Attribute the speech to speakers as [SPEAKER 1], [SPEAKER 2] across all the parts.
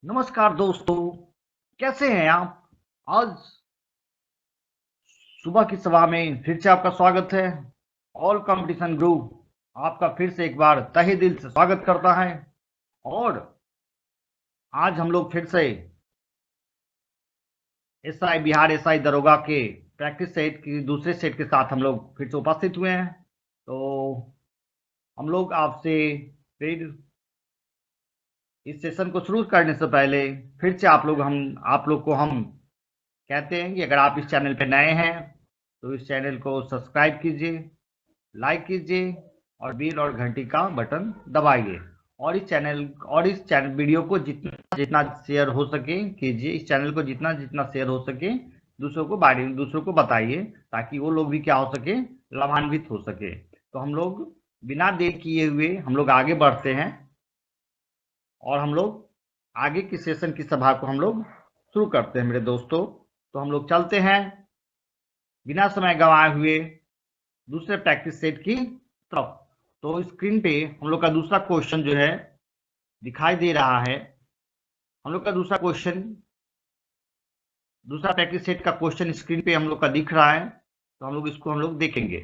[SPEAKER 1] नमस्कार दोस्तों, कैसे हैं आप? आज सुबह की सभा में फिर से आपका स्वागत है। ऑल कंपटीशन ग्रुप आपका फिर से एक बार तहे दिल से स्वागत करता है। और आज हम लोग फिर से एसआई बिहार एसआई दरोगा के प्रैक्टिस सेट की दूसरे सेट के साथ हम लोग फिर से उपस्थित हुए हैं। तो हम लोग आपसे फिर इस सेशन को शुरू करने से पहले फिर से आप लोग को हम कहते हैं कि अगर आप इस चैनल पर नए हैं तो इस चैनल को सब्सक्राइब कीजिए, लाइक कीजिए और बेल और घंटी का बटन दबाइए। और इस चैनल वीडियो को जितना जितना शेयर हो सके कीजिए। इस चैनल को जितना जितना शेयर हो सके दूसरों को बताइए, ताकि वो लोग भी क्या हो सके, लाभान्वित हो सके। तो हम लोग बिना देर किए हुए हम लोग आगे बढ़ते हैं और हम लोग आगे की सेशन की सभा को हम लोग शुरू करते हैं मेरे दोस्तों। तो हम लोग चलते हैं बिना समय गंवाए हुए दूसरे प्रैक्टिस सेट की तरफ। तो स्क्रीन पे हम लोग का दूसरा क्वेश्चन जो है दिखाई दे रहा है। हम लोग का दूसरा प्रैक्टिस सेट का क्वेश्चन स्क्रीन पे हम लोग का दिख रहा है। तो हम लोग इसको हम लोग देखेंगे।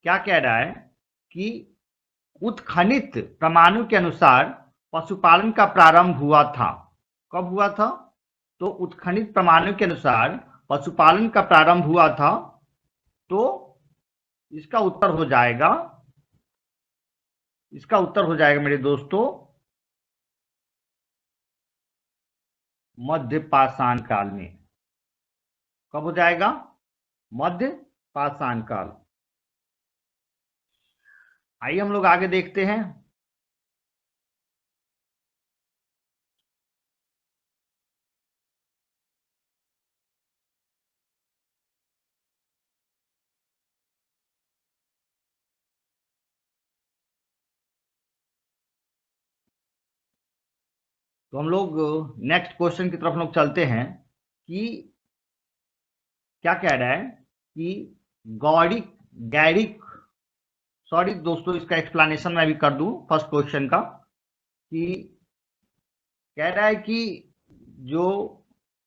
[SPEAKER 1] क्या कह रहा है कि उत्खनित प्रमाणों के अनुसार पशुपालन का प्रारंभ हुआ था। कब हुआ था? तो उत्खनित प्रमाणों के अनुसार पशुपालन का प्रारंभ हुआ था। तो इसका उत्तर हो जाएगा मेरे दोस्तों मध्य पाषाण काल में। कब हो जाएगा? मध्य पाषाण काल। आइए हम लोग आगे देखते हैं। तो हम लोग नेक्स्ट क्वेश्चन की तरफ हम लोग चलते हैं कि क्या कह रहा है कि गौड़िक गैरिक सॉरी दोस्तों, इसका एक्सप्लेनेशन मैं भी कर दूं फर्स्ट क्वेश्चन का। कि कह रहा है कि जो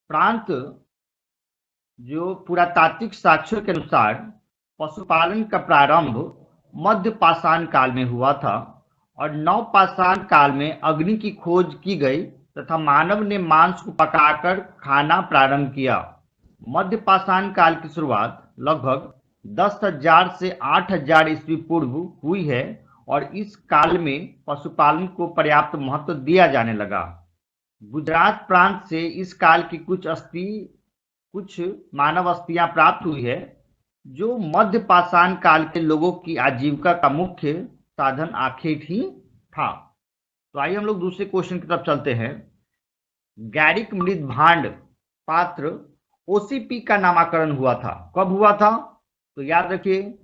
[SPEAKER 1] प्रांत जो पुरातात्विक साक्ष्यों के अनुसार पशुपालन का प्रारंभ मध्य पाषाण काल में हुआ था और नव पाषाण काल में अग्नि की खोज की गई तथा मानव ने मांस को पकाकर खाना प्रारंभ किया। मध्य पाषाण काल की शुरुआत लगभग 10,000 से 8,000 ईस्वी पूर्व हुई है और इस काल में पशुपालन को पर्याप्त महत्व दिया जाने लगा। गुजरात प्रांत से इस काल की कुछ मानव अस्थियां प्राप्त हुई है, जो मध्य पाषाण काल के लोगों की आजीविका का मुख्य साधन आखेट ही था। तो आइए हम लोग दूसरे क्वेश्चन की तरफ चलते हैं। गैरिक मृद भांड पात्र ओसीपी का नामकरण हुआ था। कब हुआ था? तो याद रखिए,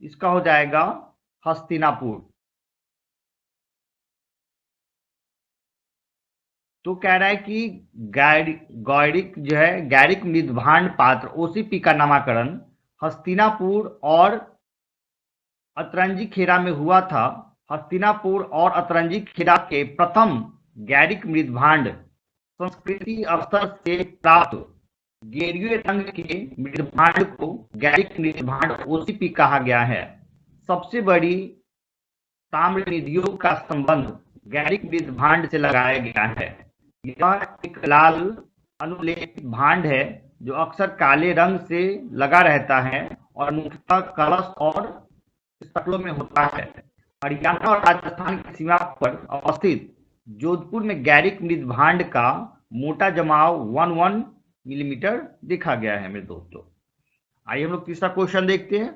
[SPEAKER 1] इसका हो जाएगा हस्तिनापुर। तो कह रहा है कि गैरिक मृद भांड पात्र ओसीपी का नामकरण हस्तिनापुर और अतरंजी खेरा में हुआ था। हस्तिनापुर और अतरंजी खेरा के प्रथम गैरिक मृद भांड संस्कृति स्तर से प्राप्त गेरुए रंग के मृदभांड को गैरिक मृदभांड ओसीपी कहा गया है। सबसे बड़ी ताम्र निधियों का संबंध गैरिक मृदभांड से लगाया गया है। यह एक लाल अनुलेपित भांड है जो अक्सर काले रंग से लगा रहता है और मुख्यतः कलश और शक्लों में होता है। हरियाणा और राजस्थान की सीमा पर अवस्थित जोधपुर में गैरिक मृद भांड का मोटा जमाव 1 मिलीमीटर देखा गया है मेरे दोस्तों। आइए हम लोग तीसरा क्वेश्चन देखते हैं।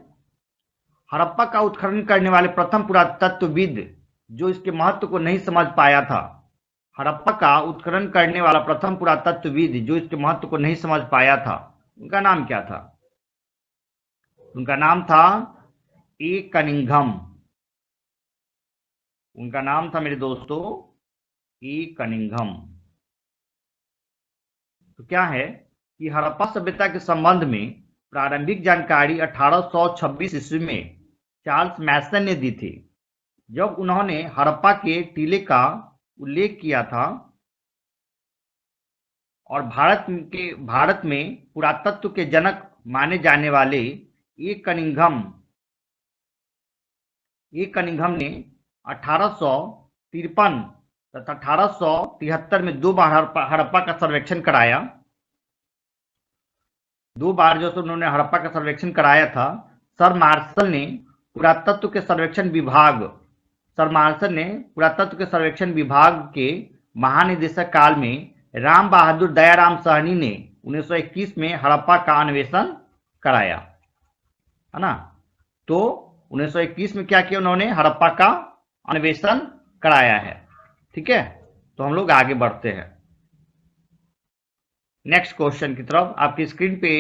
[SPEAKER 1] हड़प्पा का उत्खनन करने वाले प्रथम पुरातत्वविद जो इसके महत्व को नहीं समझ पाया था। हड़प्पा का उत्खनन करने वाला प्रथम पुरातत्वविद जो इसके महत्व को नहीं समझ पाया था, उनका नाम क्या था? उनका नाम था ए कनिंघम। उनका नाम था मेरे दोस्तों ए कनिंघम। तो क्या है कि हड़प्पा सभ्यता के संबंध में प्रारंभिक जानकारी 1826 ईस्वी में चार्ल्स मैसन ने दी थी, जब उन्होंने हड़प्पा के टीले का उल्लेख किया था और भारत में पुरातत्व के जनक माने जाने वाले ए कनिंघम ने 1853 तथा 1873 में 2 बार हड़प्पा का सर्वेक्षण कराया। 2 बार जो उन्होंने हड़प्पा का सर्वेक्षण कराया था। सर मार्शल ने पुरातत्व के सर्वेक्षण विभाग के महानिदेशक काल में राम बहादुर दयाराम साहनी ने 1921 में हड़प्पा का अन्वेषण कराया, है ना। तो 1921 में क्या किया उन्होंने? हड़प्पा का अन्वेषण कराया है। ठीक है, तो हम लोग आगे बढ़ते हैं नेक्स्ट क्वेश्चन की तरफ। आपकी स्क्रीन पे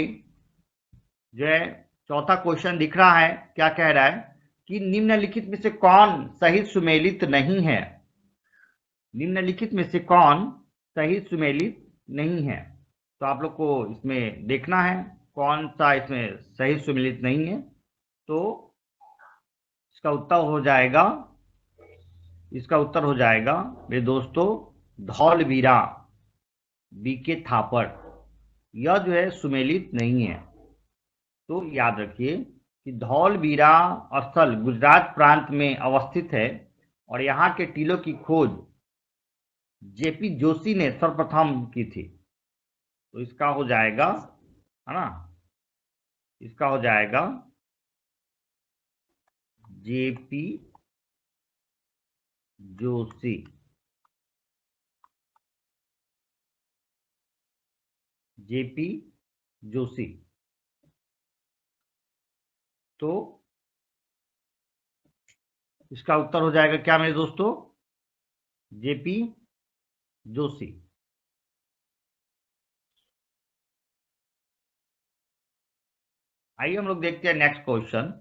[SPEAKER 1] जो है चौथा क्वेश्चन दिख रहा है। क्या कह रहा है कि निम्नलिखित में से कौन सही सुमेलित नहीं है? निम्नलिखित में से कौन सही सुमेलित नहीं है? तो आप लोग को इसमें देखना है कौन सा इसमें सही सुमेलित नहीं है। तो इसका उत्तर हो जाएगा मेरे दोस्तों धौलवीरा, बीके थापड़। यह जो है सुमेलित नहीं है। तो याद रखिए कि धौलवीरा स्थल गुजरात प्रांत में अवस्थित है और यहाँ के टीलों की खोज जेपी जोशी ने सर्वप्रथम की थी। तो इसका हो जाएगा, है ना, इसका हो जाएगा जेपी जोशी। जेपी जोशी। तो इसका उत्तर हो जाएगा क्या मेरे दोस्तों? जेपी जोशी। आइए हम लोग देखते हैं नेक्स्ट क्वेश्चन।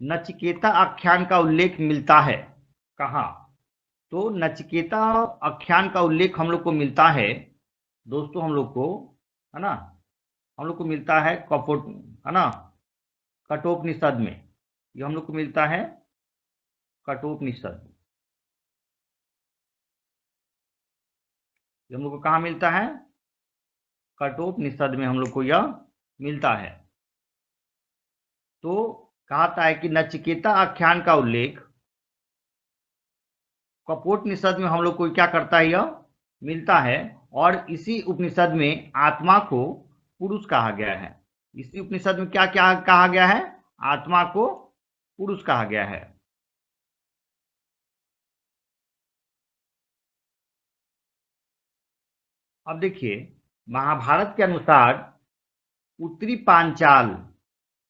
[SPEAKER 1] नचिकेता आख्यान का उल्लेख मिलता है कहाँ? तो नचिकेता आख्यान का उल्लेख हम लोग को मिलता है दोस्तों, हम लोग को, है ना, हम लोग को मिलता है कठोपनिषद में। ये हम लोग को मिलता है कठोपनिषद। ये हम लोग को कहाँ मिलता है? कठोपनिषद में हम लोग को यह मिलता है। तो कहता है कि नचिकेता आख्यान का उल्लेख कठोपनिषद में हम लोग को क्या करता है? यह मिलता है और इसी उपनिषद में आत्मा को पुरुष कहा गया है। इसी उपनिषद में क्या क्या कहा गया है? आत्मा को पुरुष कहा गया है। अब देखिए, महाभारत के अनुसार उत्तरी पांचाल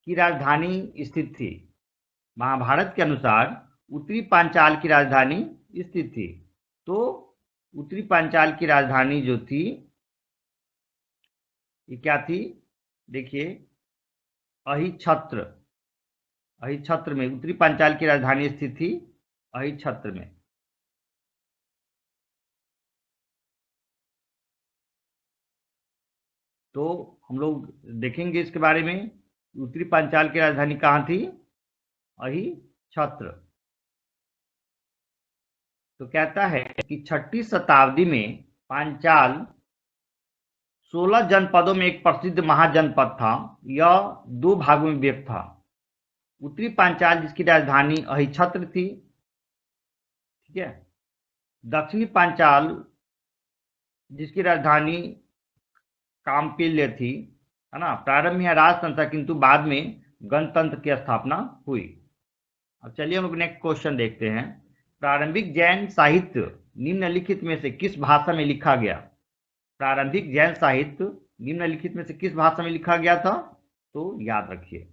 [SPEAKER 1] की राजधानी स्थित थी। महाभारत के अनुसार उत्तरी पांचाल की राजधानी स्थित थी। तो उत्तरी पांचाल की राजधानी जो थी ये क्या थी? देखिए, अहिछत्र। अहिछत्र में उत्तरी पांचाल की राजधानी स्थित थी, अहिछत्र में। तो हम लोग देखेंगे इसके बारे में। उत्तरी पांचाल की राजधानी कहाँ थी? अहिछत्र। तो कहता है कि 6वीं शताब्दी में पांचाल 16 जनपदों में एक प्रसिद्ध महाजनपद था। यह 2 भागों में विभक्त था। उत्तरी पांचाल जिसकी राजधानी अहिछत्र थी, ठीक है। दक्षिणी पांचाल जिसकी राजधानी काम्पिल्य थी, है ना। प्रारंभ में राजतंत्र था किंतु बाद में गणतंत्र की स्थापना हुई। अब चलिए हम नेक्स्ट क्वेश्चन देखते हैं। प्रारंभिक जैन साहित्य निम्नलिखित में से किस भाषा में लिखा गया? प्रारंभिक जैन साहित्य निम्नलिखित में से किस भाषा में लिखा गया था? तो याद रखिए,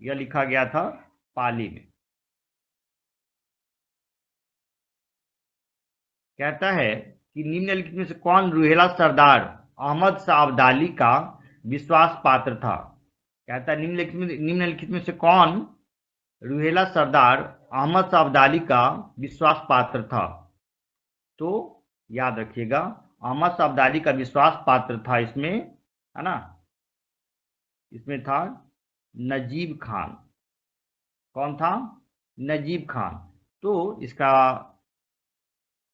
[SPEAKER 1] यह लिखा गया था पाली में। कहता है कि निम्नलिखित में से कौन रूहेला सरदार अहमद शाह अब्दाली का विश्वास पात्र था? कहता है निम्नलिखित में से कौन रूहेला सरदार अहमद शाह अब्दाली का विश्वास पात्र था? तो याद रखिएगा, अहमद शाह अब्दाली का विश्वास पात्र था इसमें, है ना, इसमें था नजीब खान। कौन था? नजीब खान। तो इसका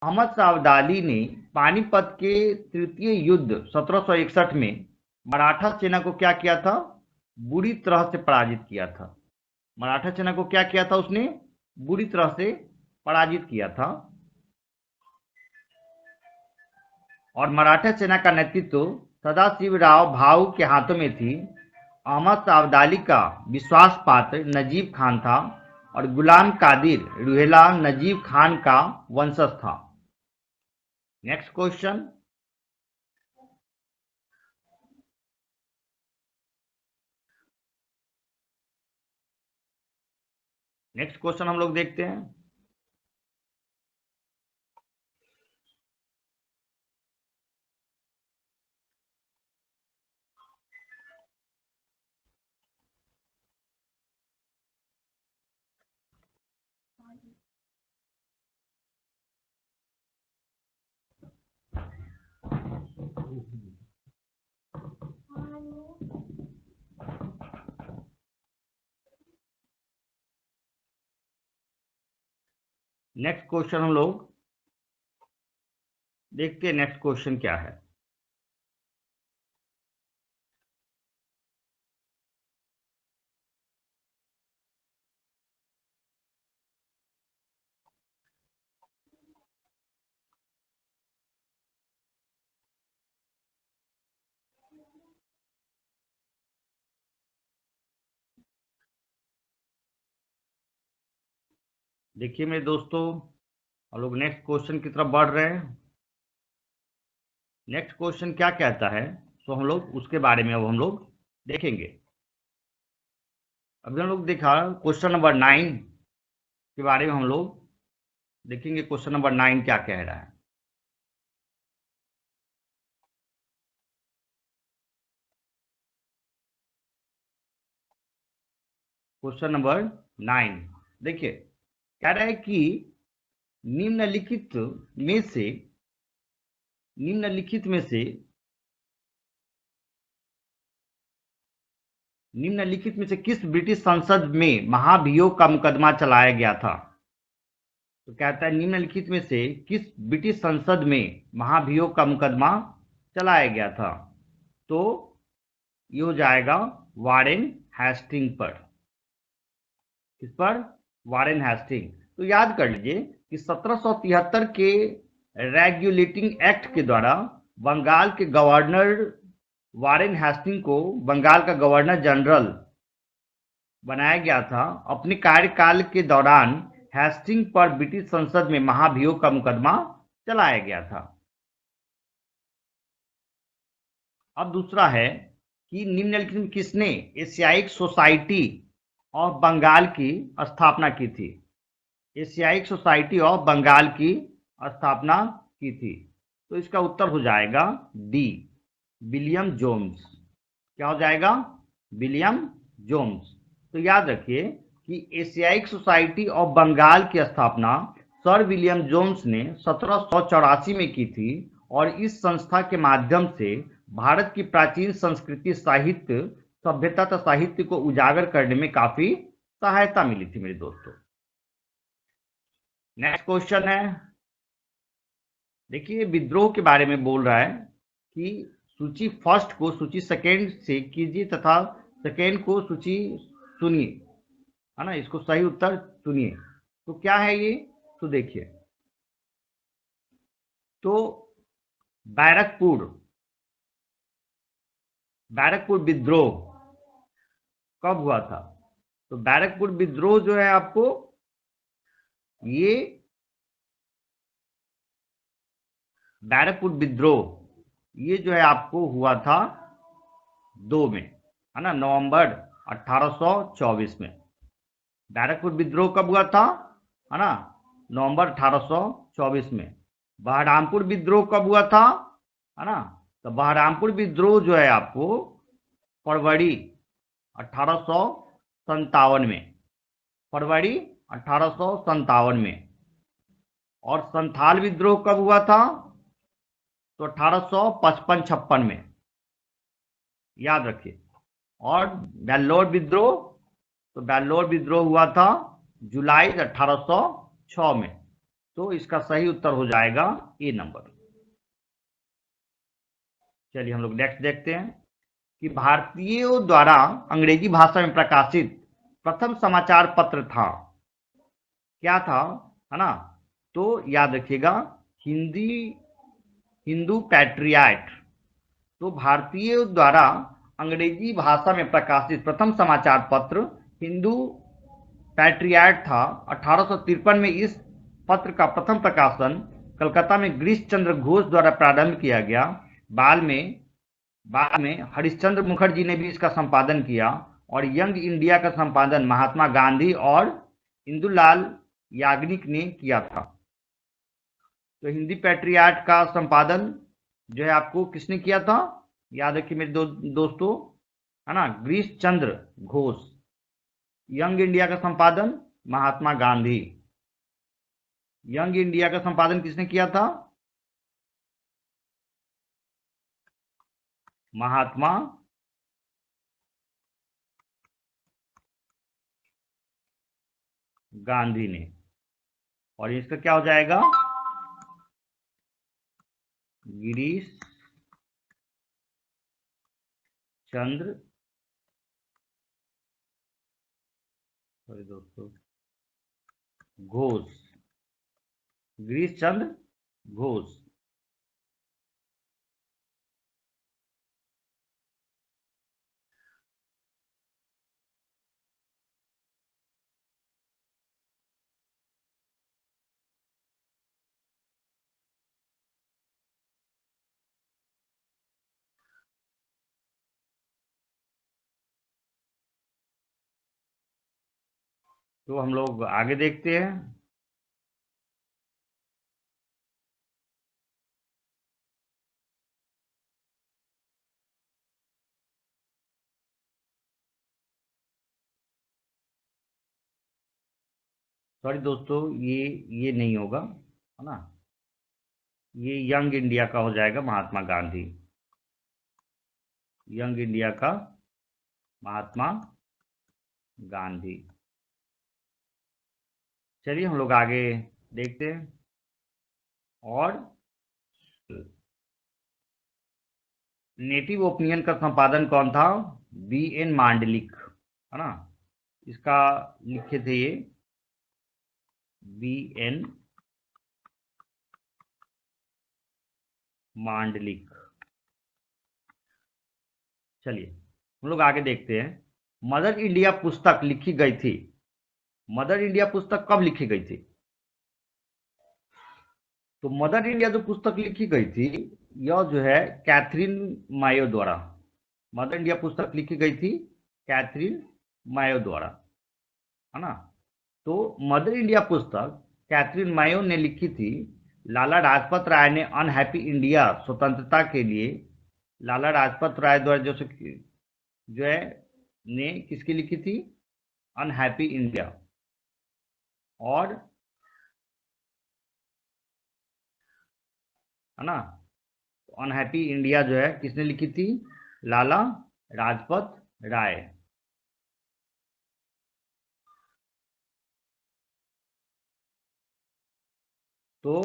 [SPEAKER 1] अहमद शाह अब्दाली ने पानीपत के तृतीय युद्ध 1761 में मराठा सेना को क्या किया था? बुरी तरह से पराजित किया था। मराठा सेना को क्या किया था उसने? बुरी तरह से पराजित किया था। और मराठा सेना का नेतृत्व सदाशिवराव भाऊ के हाथों में थी। अहमद शाह अब्दाली का विश्वास पात्र नजीब खान था और गुलाम कादिर रुहेला नजीब खान का वंशज था। Next question. नेक्स्ट क्वेश्चन हम लोग देखते हैं। नेक्स्ट क्वेश्चन हम लोग देखते हैं। नेक्स्ट क्वेश्चन क्या है? देखिए मेरे दोस्तों, हम लोग नेक्स्ट क्वेश्चन की तरफ बढ़ रहे हैं। नेक्स्ट क्वेश्चन क्या कहता है, तो हम लोग उसके बारे में अब हम लोग देखेंगे। अभी हम लोग देखा क्वेश्चन नंबर 9 के बारे में हम लोग देखेंगे। क्वेश्चन नंबर 9 क्या कह रहा है? क्वेश्चन नंबर 9 देखिए, कह रहा है कि निम्नलिखित में से निम्नलिखित में से निम्नलिखित में से किस ब्रिटिश संसद में महाभियोग का मुकदमा चलाया गया था? तो कहता है निम्नलिखित में से किस ब्रिटिश संसद में महाभियोग का मुकदमा चलाया गया था? तो ये हो जाएगा वारेन हेस्टिंग पर। किस पर? Warren Hasting. तो याद कर लीजिए कि 1773 के रेगुलेटिंग एक्ट के द्वारा बंगाल के गवर्नर वारेन हेस्टिंग को बंगाल का गवर्नर जनरल बनाया गया था। अपने कार्यकाल के दौरान हेस्टिंग पर ब्रिटिश संसद में महाभियोग का मुकदमा चलाया गया था। अब दूसरा है कि निम्नलिखित में किसने एशियाइक सोसाइटी ऑफ बंगाल की स्थापना की थी? एशियाइक सोसाइटी ऑफ बंगाल की स्थापना की थी। तो इसका उत्तर हो जाएगा डी, विलियम जोन्स। क्या हो जाएगा? William Jones. तो याद रखिए कि एशियाइक सोसाइटी ऑफ बंगाल की स्थापना सर विलियम जोन्स ने 1784 में की थी और इस संस्था के माध्यम से भारत की प्राचीन संस्कृति, साहित्य, सभ्यता तथा साहित्य को उजागर करने में काफी सहायता मिली थी मेरे दोस्तों। नेक्स्ट क्वेश्चन है, देखिए विद्रोह के बारे में बोल रहा है कि सूची फर्स्ट को सूची सेकेंड से कीजिए तथा सेकेंड को सूची सुनिए, है ना। इसको सही उत्तर सुनिए। तो क्या है ये? तो देखिए, तो बैरकपुर विद्रोह कब हुआ था? तो बैरकपुर विद्रोह जो है आपको ये बैरकपुर विद्रोह ये जो है आपको हुआ था 2 में, है ना, नवंबर 1824 में। बैरकपुर विद्रोह कब हुआ था? है ना, नवंबर 1824 में। बहरामपुर विद्रोह कब हुआ था? है ना, तो बहरामपुर विद्रोह जो है आपको फरवरी 1857 में, फरवरी 1857 में। और संथाल विद्रोह कब हुआ था? तो 1855-56 में। याद रखिए। और वेल्लोर विद्रोह, तो वेल्लोर विद्रोह हुआ था जुलाई 1806 में। तो इसका सही उत्तर हो जाएगा ए नंबर। चलिए हम लोग नेक्स्ट देखते हैं कि भारतीयों द्वारा अंग्रेजी भाषा में प्रकाशित प्रथम समाचार पत्र था, क्या था, है ना? तो याद रखिएगा, हिंदी हिंदू पैट्रियट। तो भारतीयों द्वारा अंग्रेजी भाषा में प्रकाशित प्रथम समाचार पत्र हिंदू पैट्रियट था। 1853 में इस पत्र का प्रथम प्रकाशन कलकत्ता में गिरीश चंद्र घोष द्वारा प्रारंभ किया गया। बाद में हरिश्चंद्र मुखर्जी ने भी इसका संपादन किया और यंग इंडिया का संपादन महात्मा गांधी और इंदुलाल याग्निक ने किया था। तो हिंदी पैट्रियट का संपादन जो है आपको किसने किया था? याद रखिए मेरे दोस्तों, है ना, गिरीश चंद्र घोष। यंग इंडिया का संपादन महात्मा गांधी। यंग इंडिया का संपादन किसने किया था? महात्मा गांधी ने। और इसका क्या हो जाएगा? गिरीश चंद्र, सॉरी दोस्तों, घोष, गिरीश चंद्र घोष। तो हम लोग आगे देखते हैं। सॉरी दोस्तों, ये नहीं होगा, है ना? ये यंग इंडिया का हो जाएगा, महात्मा गांधी। यंग इंडिया का महात्मा गांधी। चलिए हम लोग आगे देखते हैं। और नेटिव ओपिनियन का संपादन कौन था? बी एन मांडलिक, है ना? इसका लिखे थे ये बी एन मांडलिक। चलिए हम लोग आगे देखते हैं। मदर इंडिया पुस्तक लिखी गई थी। मदर इंडिया पुस्तक कब लिखी गई थी? तो मदर इंडिया जो पुस्तक लिखी गई थी, यह जो है कैथरीन मायो द्वारा। मदर इंडिया पुस्तक लिखी गई थी कैथरीन मायो द्वारा, है ना? तो मदर इंडिया पुस्तक कैथरीन मायो ने लिखी थी। लाला लाजपत राय ने अनहैप्पी इंडिया स्वतंत्रता के लिए, लाला लाजपत राय द्वारा जो है ने किसकी लिखी थी? Unhappy India. और है ना, अनहैप्पी इंडिया जो है किसने लिखी थी? लाला लाजपत राय। तो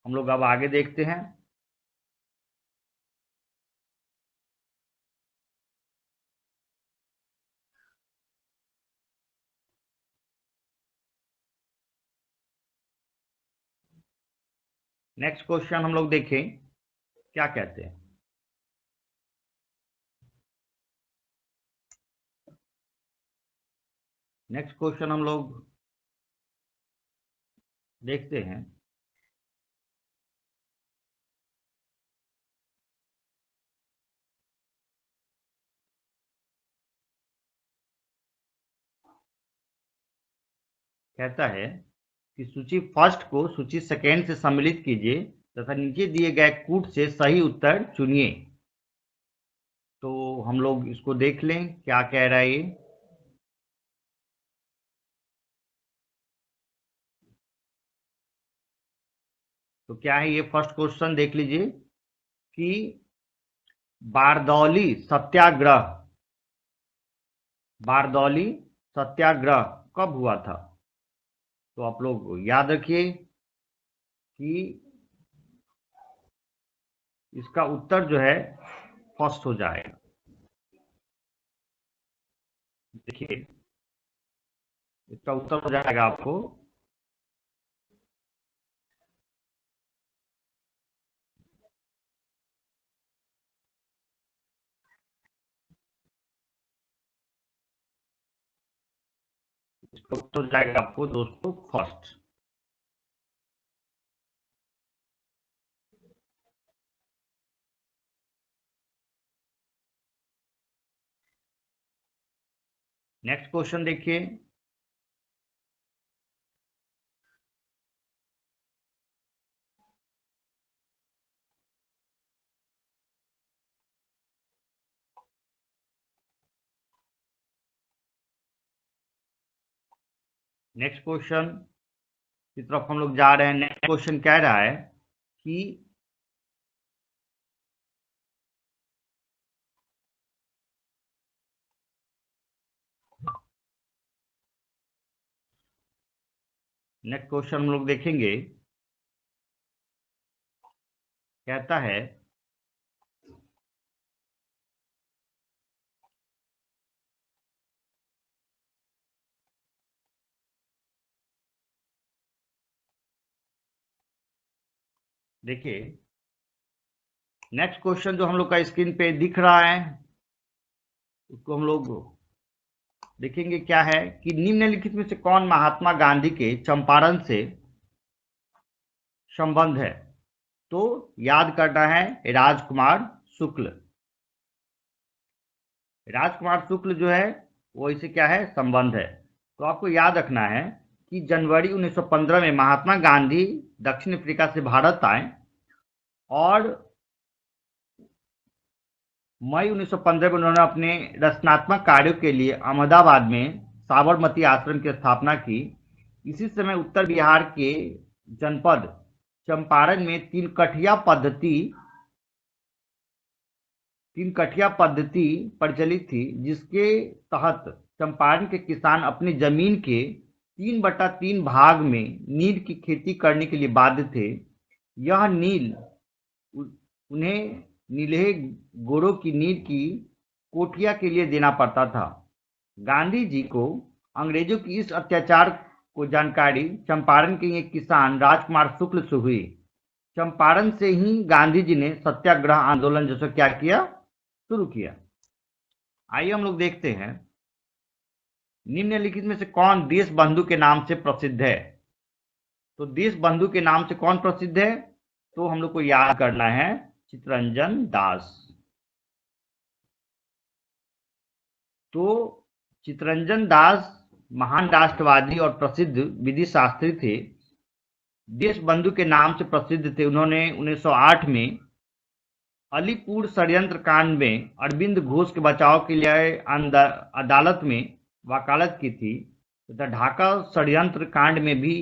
[SPEAKER 1] हम लोग अब आगे देखते हैं। नेक्स्ट क्वेश्चन हम लोग देखें क्या कहते हैं। नेक्स्ट क्वेश्चन हम लोग देखते हैं। कहता है कि सूची फर्स्ट को सूची सेकेंड से सम्मिलित कीजिए तथा नीचे दिए गए कूट से सही उत्तर चुनिए। तो हम लोग इसको देख लें क्या कह रहा है ये। तो क्या है ये? फर्स्ट क्वेश्चन देख लीजिए कि बारदौली सत्याग्रह बारदौली सत्याग्रह कब हुआ था? तो आप लोग याद रखिए कि इसका उत्तर जो है फर्स्ट हो जाएगा। देखिए, इसका उत्तर हो जाएगा आपको इसका उत्तर हो जाएगा आपको दोस्तों फर्स्ट। नेक्स्ट क्वेश्चन देखिए। नेक्स्ट क्वेश्चन की तरफ हम लोग जा रहे हैं। नेक्स्ट क्वेश्चन कह रहा है कि नेक्स्ट क्वेश्चन हम लोग देखेंगे, कहता है देखिए नेक्स्ट क्वेश्चन जो हम लोग का स्क्रीन पे दिख रहा है उसको हम लोग देखेंगे। क्या है कि निम्नलिखित में से कौन महात्मा गांधी के चंपारण से संबंध है? तो याद करना है राजकुमार शुक्ल। राजकुमार शुक्ल जो है वो इसे क्या है संबंध है। तो आपको याद रखना है कि जनवरी 1915 में महात्मा गांधी दक्षिण अफ्रीका से भारत आए और मई 1915 में उन्होंने अपने रचनात्मक कार्यों के लिए अहमदाबाद में साबरमती आश्रम की स्थापना की। इसी समय उत्तर बिहार के जनपद चंपारण में तीन कठिया पद्धति प्रचलित थी, जिसके तहत चंपारण के किसान अपनी जमीन के 3/3 भाग में नील की खेती करने के लिए बाध्य थे। यह नील उन्हें नीलहे गोरों की नील की कोठिया के लिए देना पड़ता था। गांधी जी को अंग्रेजों की इस अत्याचार को जानकारी चंपारण के एक किसान राजकुमार शुक्ल से हुई। चंपारण से ही गांधी जी ने सत्याग्रह आंदोलन जैसा क्या किया शुरू किया। आइए हम लोग देखते हैं निम्नलिखित में से कौन देश बंधु के नाम से प्रसिद्ध है। तो देश बंधु के नाम से कौन प्रसिद्ध है? तो हम लोग को याद करना है चित्तरंजन दास। तो चित्तरंजन दास महान राष्ट्रवादी और प्रसिद्ध विधि शास्त्री थे। देश बंधु के नाम से प्रसिद्ध थे। उन्होंने 1908 में अलीपुर षड्यंत्र कांड में अरविंद घोष के बचाव के लिए अदालत में वकालत की थी तथा ढाका षड्यंत्र कांड में भी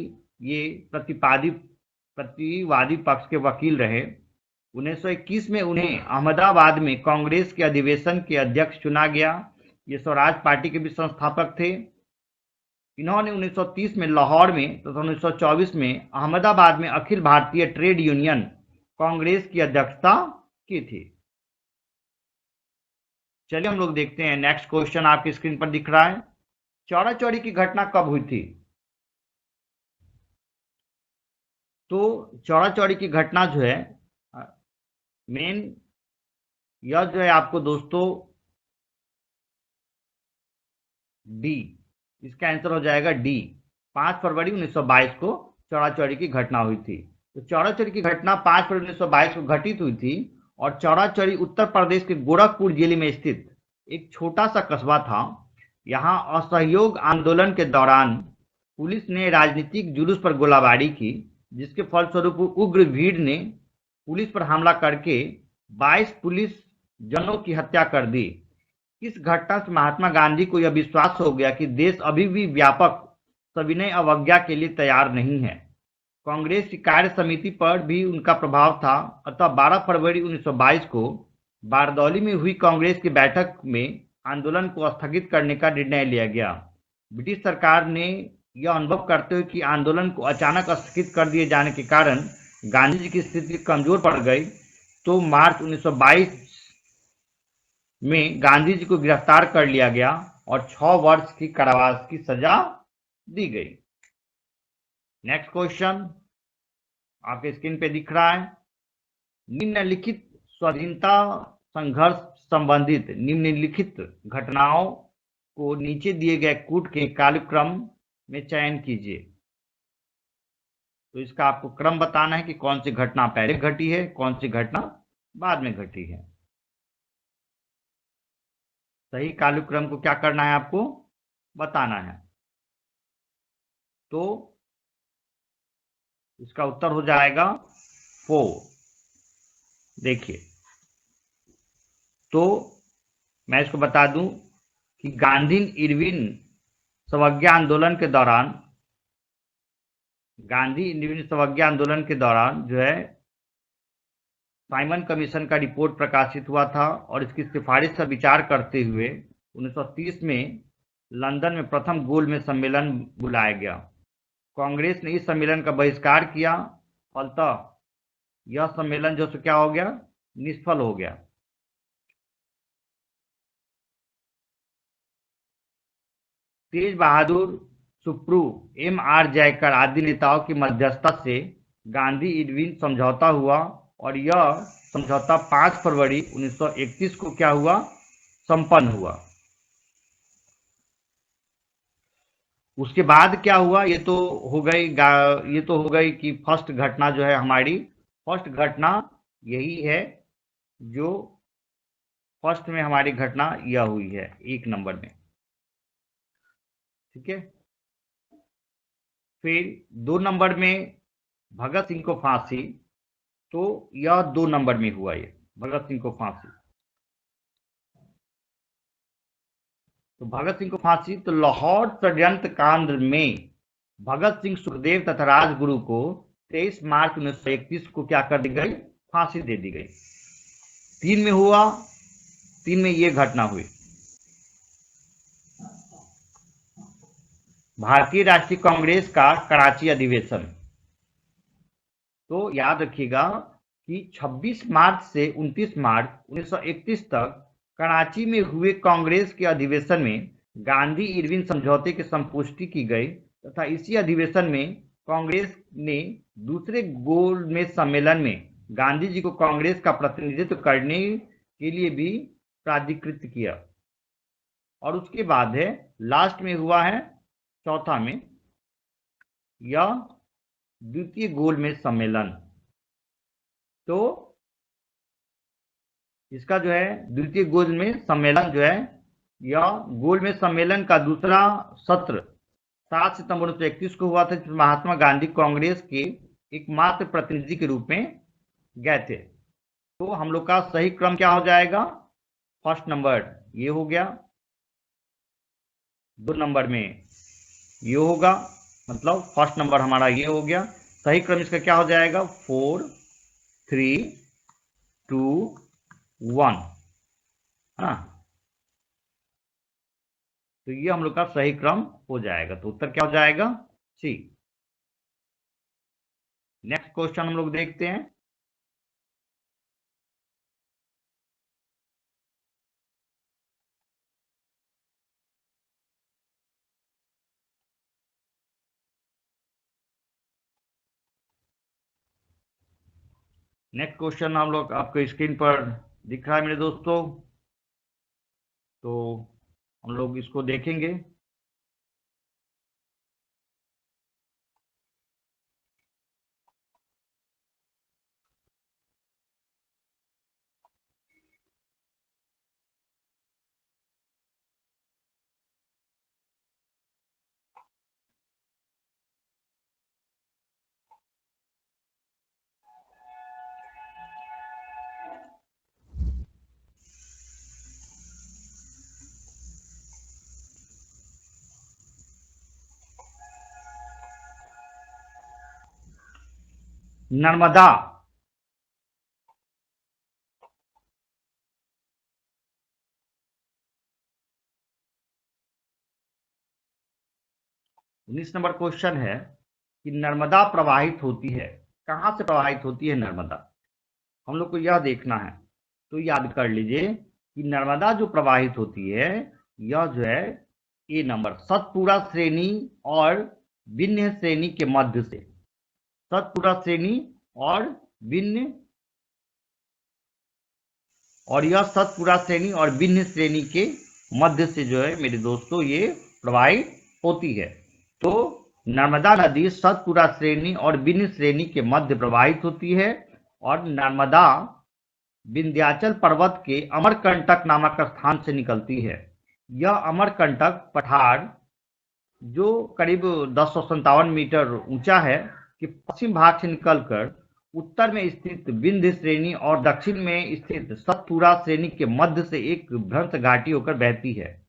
[SPEAKER 1] ये प्रतिवादी पक्ष के वकील रहे। 1921 में उन्हें अहमदाबाद में कांग्रेस के अधिवेशन के अध्यक्ष चुना गया। ये स्वराज पार्टी के भी संस्थापक थे। इन्होंने 1930 में लाहौर में तथा 1924 में अहमदाबाद में अखिल भारतीय ट्रेड यूनियन कांग्रेस की अध्यक्षता की थी। चलिए हम लोग देखते हैं नेक्स्ट क्वेश्चन आपकी स्क्रीन पर दिख रहा है। चौरा चौरी की घटना कब हुई थी? तो चौरा चौरी की घटना जो है मेन यह जो है आपको दोस्तों डी, इसका आंसर हो जाएगा डी। 5 फरवरी 1922 को चौरा चौरी की घटना हुई थी। तो चौरा चौरी की घटना 5 फरवरी 1922 को घटित हुई थी और चौरा चौरी उत्तर प्रदेश के गोरखपुर जिले में स्थित एक छोटा सा कस्बा था। यहाँ असहयोग आंदोलन के दौरान पुलिस ने राजनीतिक जुलूस पर गोलाबारी की, जिसके फलस्वरूप उग्र भीड़ ने पुलिस पर हमला करके 22 पुलिस जनों की हत्या कर दी। इस घटना से महात्मा गांधी को यह विश्वास हो गया कि देश अभी भी व्यापक सविनय अवज्ञा के लिए तैयार नहीं है। कांग्रेस की कार्य समिति पर भी उनका प्रभाव था। अतः 12 फरवरी 1922 को बारदौली में हुई कांग्रेस की बैठक में आंदोलन को स्थगित करने का निर्णय लिया गया। ब्रिटिश सरकार ने यह अनुभव करते हुए कि आंदोलन को अचानक स्थगित कर दिए जाने के कारण गांधी जी की स्थिति कमजोर पड़ गई, तो मार्च 1922 में गांधी जी को गिरफ्तार कर लिया गया और 6 वर्ष की कारावास की सजा दी गई। नेक्स्ट क्वेश्चन आपके स्क्रीन पे दिख रहा है। निम्नलिखित स्वाधीनता संघर्ष संबंधित निम्नलिखित घटनाओं को नीचे दिए गए कूट के कालक्रम में चयन कीजिए। तो इसका आपको क्रम बताना है कि कौन सी घटना पहले घटी है, कौन सी घटना बाद में घटी है। सही कालक्रम को क्या करना है, आपको बताना है। तो इसका उत्तर हो जाएगा 4। देखिए, तो मैं इसको बता दूं कि गांधी इरविन स्वज्ञा आंदोलन के दौरान जो है साइमन कमीशन का रिपोर्ट प्रकाशित हुआ था और इसकी सिफारिश पर विचार करते हुए 1930 में लंदन में प्रथम गोलमेज सम्मेलन बुलाया गया। कांग्रेस ने इस सम्मेलन का बहिष्कार किया, फलतः यह सम्मेलन जो क्या हो गया, निष्फल हो गया। तेज बहादुर सुप्रू, M.R. जयकर आदि नेताओं की मध्यस्थता से गांधी इरविन समझौता हुआ और यह समझौता 5 फरवरी 1931 को क्या हुआ, संपन्न हुआ। उसके बाद क्या हुआ, ये तो हो गई कि फर्स्ट घटना जो है हमारी, फर्स्ट घटना यही है जो फर्स्ट में हमारी घटना यह हुई है 1 नंबर में, ठीक है। फिर 2 नंबर में भगत सिंह को फांसी, तो यह 2 नंबर में हुआ, ये भगत सिंह को फांसी। तो भगत सिंह को फांसी, तो लाहौर षड्यंत्र कांड में भगत सिंह, सुखदेव तथा राजगुरु को 23 मार्च 1931 को क्या कर दी गई, फांसी दे दी गई। 3 में हुआ, 3 में ये घटना हुई। भारतीय राष्ट्रीय कांग्रेस का कराची अधिवेशन, तो याद रखिएगा कि 26 मार्च से 29 मार्च 1931 तक कराची में हुए कांग्रेस के अधिवेशन में गांधी इरविन समझौते की संपुष्टि की गई तथा इसी अधिवेशन में कांग्रेस ने दूसरे गोलमेज सम्मेलन में गांधी जी को कांग्रेस का प्रतिनिधित्व करने के लिए भी प्राधिकृत किया। और उसके बाद है लास्ट में हुआ है, चौथा में, यह द्वितीय गोलमेज सम्मेलन। तो इसका जो है द्वितीय गोलमेज सम्मेलन जो है, यह गोलमेज सम्मेलन का दूसरा सत्र 7 सितंबर 1931 को हुआ था, जिसमें महात्मा गांधी कांग्रेस के एकमात्र प्रतिनिधि के रूप में गए थे। तो हम लोग का सही क्रम क्या हो जाएगा, फर्स्ट नंबर ये हो गया, 2 नंबर में ये होगा, मतलब फर्स्ट नंबर हमारा ये हो गया। सही क्रम इसका क्या हो जाएगा, 4 3 2 1, हाँ। तो ये हम लोग का सही क्रम हो जाएगा। तो उत्तर क्या हो जाएगा, सी। नेक्स्ट क्वेश्चन हम लोग देखते हैं। नेक्स्ट क्वेश्चन हम लोग आपको स्क्रीन पर दिख रहा है मेरे दोस्तों, तो हम लोग इसको देखेंगे। नर्मदा, 19 नंबर क्वेश्चन है कि नर्मदा प्रवाहित होती है, कहाँ से प्रवाहित होती है नर्मदा? हम लोग को यह देखना है। तो याद कर लीजिए कि नर्मदा जो प्रवाहित होती है, यह जो है ए नंबर सतपुड़ा श्रेणी और विंध्य श्रेणी के मध्य से, सतपुड़ा श्रेणी और विंध्य, और यह सतपुड़ा श्रेणी और विंध्य श्रेणी के मध्य से जो है मेरे दोस्तों ये प्रवाहित होती है। तो नर्मदा नदी सतपुड़ा श्रेणी और विंध्य श्रेणी के मध्य प्रवाहित होती है, और नर्मदा विंध्याचल पर्वत के अमरकंटक नामक स्थान से निकलती है। यह अमरकंटक पठार जो करीब 1057 मीटर ऊंचा है कि पश्चिम भाग से निकलकर उत्तर में स्थित विंध्य श्रेणी और दक्षिण में स्थित सतपुड़ा श्रेणी के मध्य से एक भ्रंश घाटी होकर बहती है।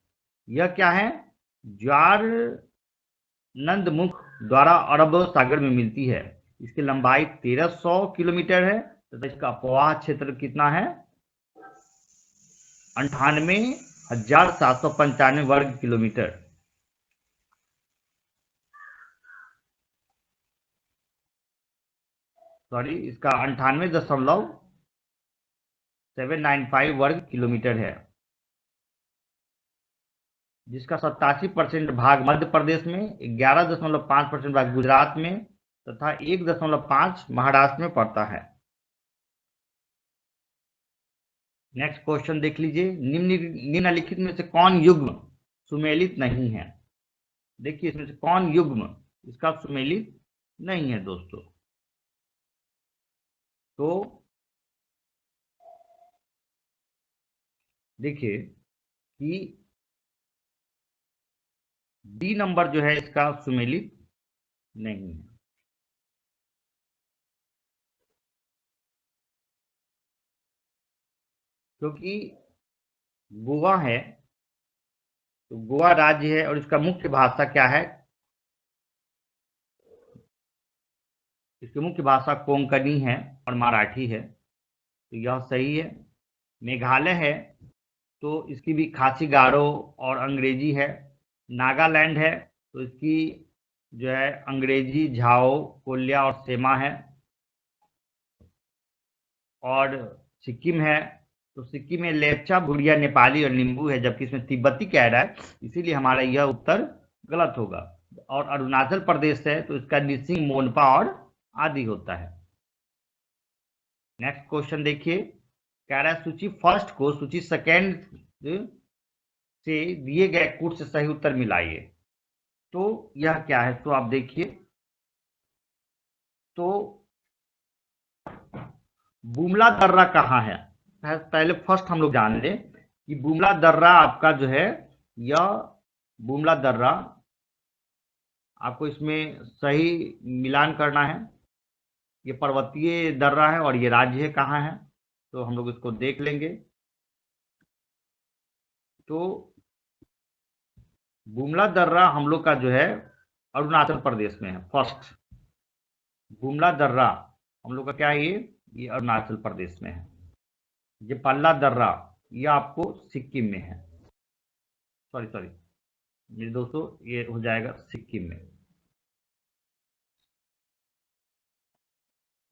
[SPEAKER 1] यह क्या है? ज्वार नंदमुख द्वारा अरब सागर में मिलती है। इसकी लंबाई 1300 किलोमीटर है तथा इसका प्रवाह क्षेत्र कितना है? 98,795 वर्ग किलोमीटर। सॉरी, इसका 98.795 वर्ग किलोमीटर है, जिसका 87% भाग मध्य प्रदेश में, 11.5% भाग गुजरात में तथा 1.5 महाराष्ट्र में पड़ता है। नेक्स्ट क्वेश्चन देख लीजिए, निम्नलिखित में से कौन युग्म सुमेलित नहीं है? देखिए इसमें से कौन युग्म इसका सुमेलित नहीं है दोस्तों? तो देखिए कि डी नंबर जो है इसका सुमेलित नहीं है। क्योंकि गोवा है, तो गोवा राज्य है और इसका मुख्य भाषा क्या है? इसकी मुख्य भाषा कोंकणी है और मराठी है, तो यह सही है। मेघालय है तो इसकी भी खासी गारो और अंग्रेजी है। नागालैंड है तो इसकी जो है अंग्रेजी झाओ, कोल्या और सेमा है। और सिक्किम है तो सिक्किम में लेप्चा, भूरिया, नेपाली और निम्बू है, जबकि इसमें तिब्बती कह रहा है, इसीलिए हमारा यह उत्तर गलत होगा। और अरुणाचल प्रदेश है तो इसका निसिंग, मोनपा और आदि होता है। नेक्स्ट क्वेश्चन देखिए, कह रहा है सूची फर्स्ट को सूची सेकेंड से दिए गए कूट से सही उत्तर मिलाइए। तो यह क्या है? तो आप देखिए, तो बुमला दर्रा कहाँ है? पहले फर्स्ट हम लोग जान लें कि बुमला दर्रा आपका जो है, यह बुमला दर्रा आपको इसमें सही मिलान करना है। ये पर्वतीय दर्रा है और ये राज्य कहाँ है, तो हम लोग इसको देख लेंगे। तो बुमला दर्रा हम लोग का जो है अरुणाचल प्रदेश में है। फर्स्ट बुमला दर्रा हम लोग का क्या है? ये अरुणाचल प्रदेश में है। ये पल्ला दर्रा ये आपको सिक्किम में है। सॉरी मेरे दोस्तों, ये हो जाएगा सिक्किम में,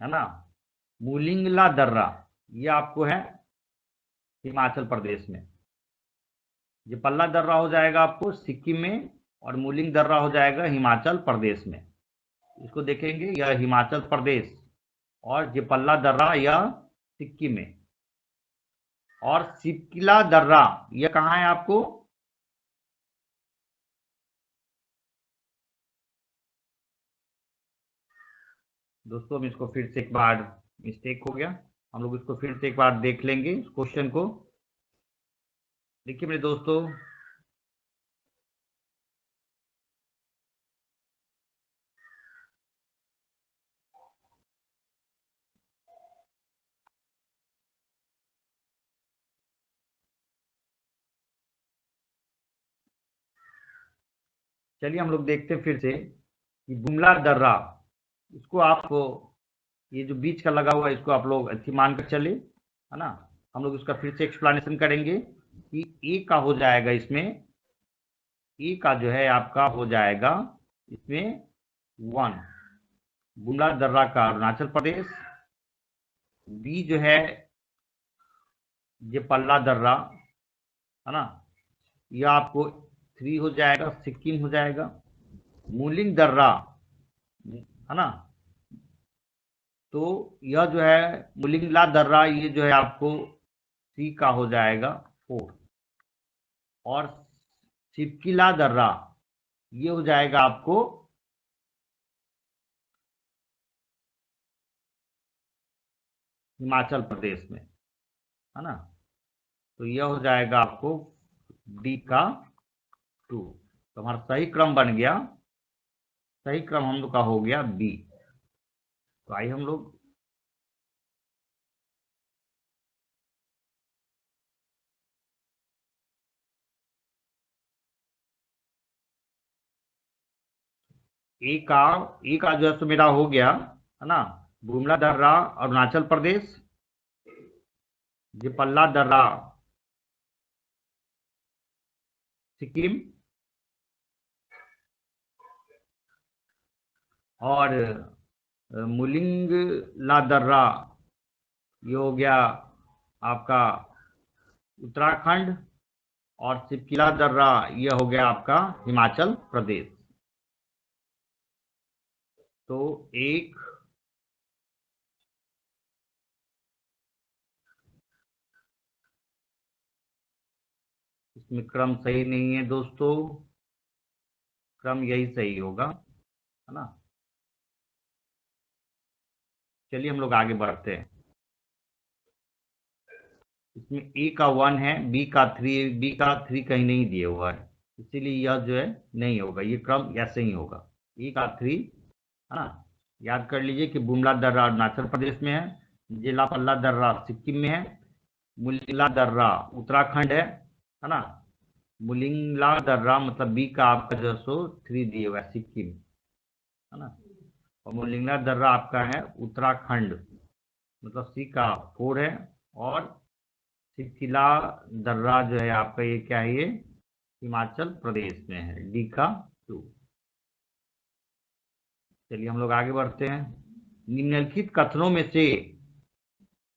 [SPEAKER 1] है ना। मुलिंगला दर्रा ये आपको है हिमाचल प्रदेश में। ये पल्ला दर्रा हो जाएगा आपको सिक्किम में, और मुलिंग दर्रा हो जाएगा हिमाचल प्रदेश में। इसको देखेंगे, यह हिमाचल प्रदेश, और ये पल्ला दर्रा यह सिक्किम में। और सिपकिला दर्रा यह कहाँ है आपको? दोस्तों हम इसको फिर से एक बार, मिस्टेक हो गया, हम लोग इसको फिर से एक बार देख लेंगे इस क्वेश्चन को। देखिए मेरे दोस्तों, चलिए हम लोग देखते हैं फिर से कि बुमला दर्रा, इसको आपको ये जो बीच का लगा हुआ है इसको आप लोग अच्छी मान कर चले, है ना। हम लोग इसका फिर से एक्सप्लेनेशन करेंगे कि ए का हो जाएगा इसमें, ए का जो है आपका हो जाएगा इसमें 1 बुमला दर्रा का अरुणाचल प्रदेश, बी जो है ये पल्ला दर्रा है ना, यह आपको 3 हो जाएगा, सिक्किम हो जाएगा। मुलिंग दर्रा है ना, तो यह जो है मुलिंगला दर्रा, ये जो है आपको सी का हो जाएगा 4। और सिपकिला दर्रा ये हो जाएगा आपको हिमाचल प्रदेश में, है ना, तो यह हो जाएगा आपको डी का 2। तो हमारा सही क्रम बन गया, सही क्रम हम लोग का हो गया बी। तो आइए हम लोग ए का जो है तो मेरा हो गया है ना, बुमला दर्रा अरुणाचल प्रदेश, जिपल्ला दर्रा सिक्किम, और मुलिंगला दर्रा ये हो गया आपका उत्तराखंड, और सिपकिला दर्रा ये हो गया आपका हिमाचल प्रदेश। तो एक इसमें क्रम सही नहीं है दोस्तों, क्रम यही सही होगा, है ना। चलिए हम लोग आगे बढ़ते हैं। इसमें ए का 1 है, बी का 3 कहीं नहीं दिया हुआ है, इसीलिए यह जो है नहीं होगा, ये क्रम ऐसे ही होगा। ए का 3 है ना, याद कर लीजिए कि बुमला दर्रा अरुणाचल प्रदेश में है, जिला पल्ला दर्रा सिक्किम में है, मुलिंगला दर्रा उत्तराखंड है ना, मुलिंगला दर्रा मतलब बी का आपका जो सो 3 दिए हुआ है सिक्किम, है ना, और मुलिंगला दर्रा आपका है उत्तराखंड मतलब सी का 4 है, और सिपकिला दर्रा जो है आपका ये क्या है, ये हिमाचल प्रदेश में है, डी का 2। चलिए हम लोग आगे बढ़ते हैं। निम्नलिखित कथनों में से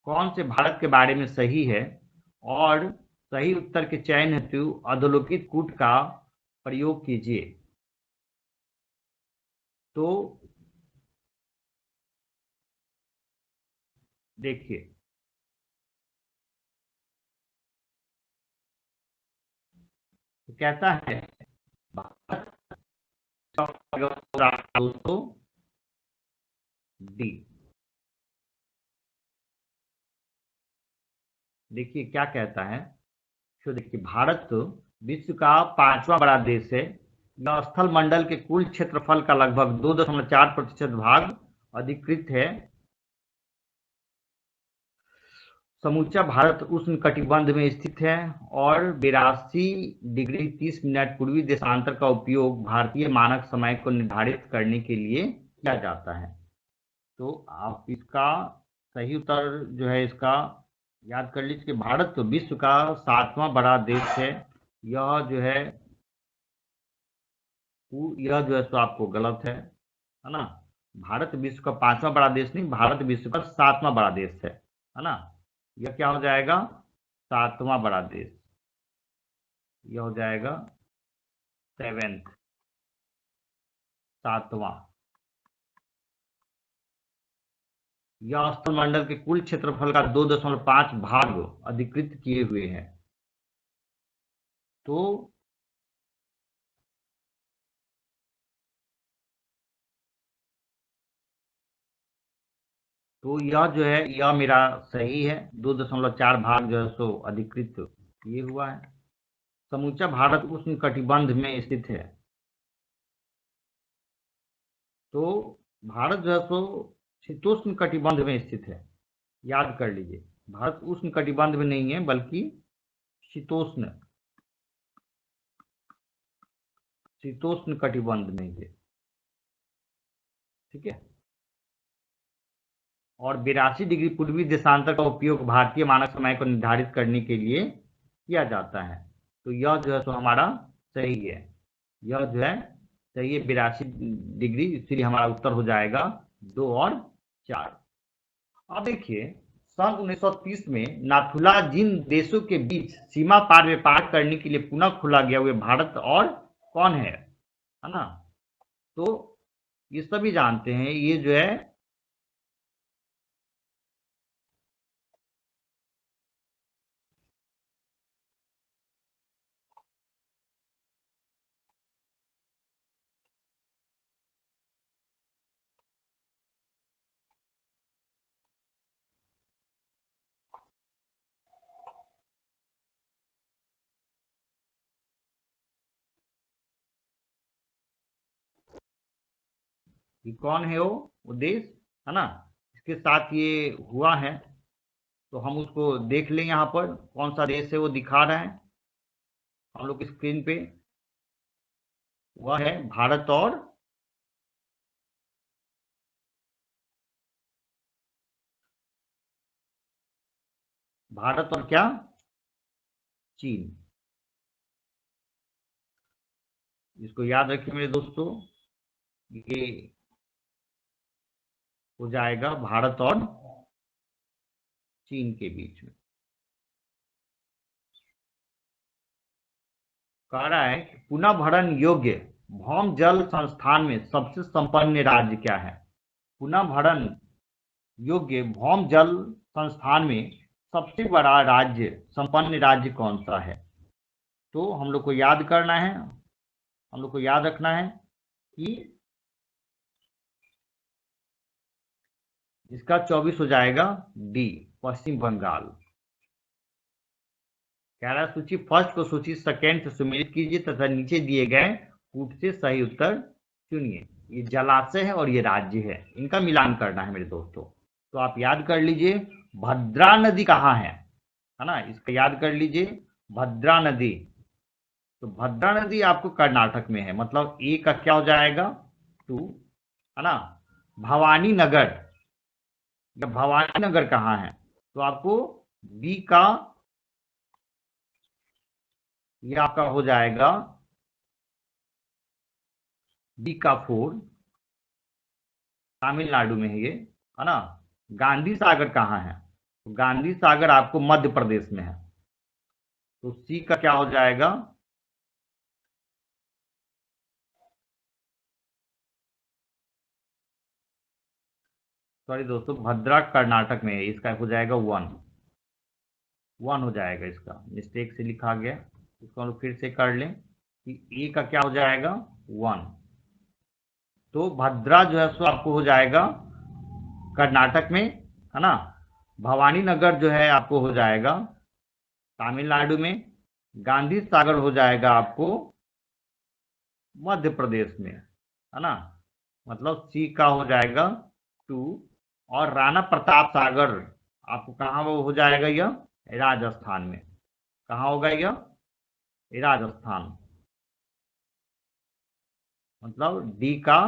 [SPEAKER 1] कौन से भारत के बारे में सही है, और सही उत्तर के चयन हेतु अधोलिखित कूट का प्रयोग कीजिए। तो देखिए, तो कहता है भारत दोस्तों डी। देखिए क्या कहता है, तो देखिए भारत विश्व का 5वां बड़ा देश है, यह स्थल मंडल के कुल क्षेत्रफल का लगभग 2.4% भाग अधिकृत है। समूचा भारत उष्णकटिबंध में स्थित है, और 82°30' पूर्वी देशांतर का उपयोग भारतीय मानक समय को निर्धारित करने के लिए किया जाता है। तो आप इसका सही उत्तर जो है इसका याद कर लीजिए कि भारत तो विश्व का 7वां बड़ा देश है। यह जो है सो आपको गलत है ना। भारत विश्व का 5वां बड़ा देश नहीं, भारत विश्व का 7वां बड़ा देश है ना। यह क्या हो जाएगा, 7वां बड़ा देश, यह हो जाएगा 7th, 7वां। यह स्थल मंडल के कुल क्षेत्रफल का 2.5 भाग अधिकृत किए हुए हैं। तो यह जो है यह मेरा सही है, 2.4 भाग जो है सो अधिकृत किए हुआ है। समूचा भारत उष्ण कटिबंध में स्थित है। तो भारत जो है सो शीतोष्ण कटिबंध में स्थित है, याद कर लीजिए। भारत उष्ण कटिबंध में नहीं है बल्कि शीतोष्ण शीतोष्ण कटिबंध में है, ठीक है। और 82 डिग्री पूर्वी देशांतर का उपयोग भारतीय मानक समय को निर्धारित करने के लिए किया जाता है। तो यह जो है सो हमारा सही है, यह जो है चाहिए 82 डिग्री, इसलिए हमारा उत्तर हो जाएगा 2 और 4। अब देखिए, सन 1930 में नाथुला जिन देशों के बीच सीमा पार व्यापार करने के लिए पुनः खोला गया, वे भारत और कौन है ना? तो ये सभी जानते हैं, ये जो है कि कौन है वो देश, है ना? इसके साथ ये हुआ है, तो हम उसको देख लें। यहाँ पर कौन सा देश है वो दिखा रहा है हम लोग स्क्रीन पे, वह है भारत और क्या? चीन। इसको याद रखिए मेरे दोस्तों, ये हो जाएगा भारत और चीन के बीच में। कह रहा है कि पुनः भरण योग्य भौम जल संस्थान में सबसे संपन्न राज्य क्या है? पुनः भरण योग्य भौम जल संस्थान में सबसे बड़ा राज्य, संपन्न राज्य कौन सा है? तो हम लोग को याद करना है, हम लोग को याद रखना है कि इसका 24 हो जाएगा डी, पश्चिम बंगाल। कह रहा सूची फर्स्ट को सूची सेकेंड से सुमेलित कीजिए तथा नीचे दिए गए कूट से सही उत्तर चुनिए। ये जलाशय है और ये राज्य है, इनका मिलान करना है मेरे दोस्तों। तो आप याद कर लीजिए, भद्रा नदी कहाँ है ना? इसका याद कर लीजिए, भद्रा नदी। तो भद्रा नदी आपको कर्नाटक में है, मतलब ए का क्या हो जाएगा? 2, है ना? भवानी नगर, या भवानी नगर कहाँ है? तो आपको बी का, ये आपका हो जाएगा बी का 4, तमिलनाडु में है ये, है ना? गांधी सागर कहाँ है? तो गांधी सागर आपको मध्य प्रदेश में है। तो सी का क्या हो जाएगा? सॉरी दोस्तों, भद्रा कर्नाटक में है, इसका हो जाएगा 1 हो जाएगा, इसका मिस्टेक से लिखा गया। इसको हम लोग फिर से कर लें कि ए का क्या हो जाएगा? 1। तो भद्रा जो है सो आपको हो जाएगा कर्नाटक में, है ना? भवानी नगर जो है आपको हो जाएगा तमिलनाडु में। गांधी सागर हो जाएगा आपको मध्य प्रदेश में, है ना? मतलब सी का हो जाएगा 2। और राणा प्रताप सागर आपको कहाँ वो हो जाएगा? यह राजस्थान में। कहाँ होगा यह? राजस्थान। मतलब डी का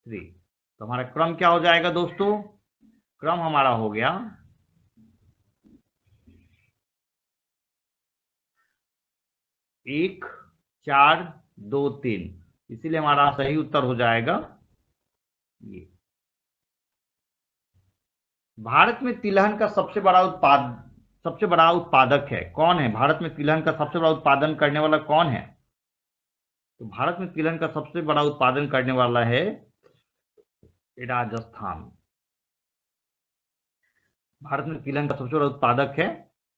[SPEAKER 1] 3। तो हमारा क्रम क्या हो जाएगा दोस्तों? क्रम हमारा हो गया 1 4 2 3, इसीलिए हमारा सही उत्तर हो जाएगा ये। भारत में तिलहन का सबसे बड़ा उत्पादक है कौन है? भारत में तिलहन का सबसे बड़ा उत्पादन करने वाला कौन है? तो भारत में तिलहन का सबसे बड़ा उत्पादन करने वाला है राजस्थान। भारत में तिलहन का सबसे बड़ा उत्पादक है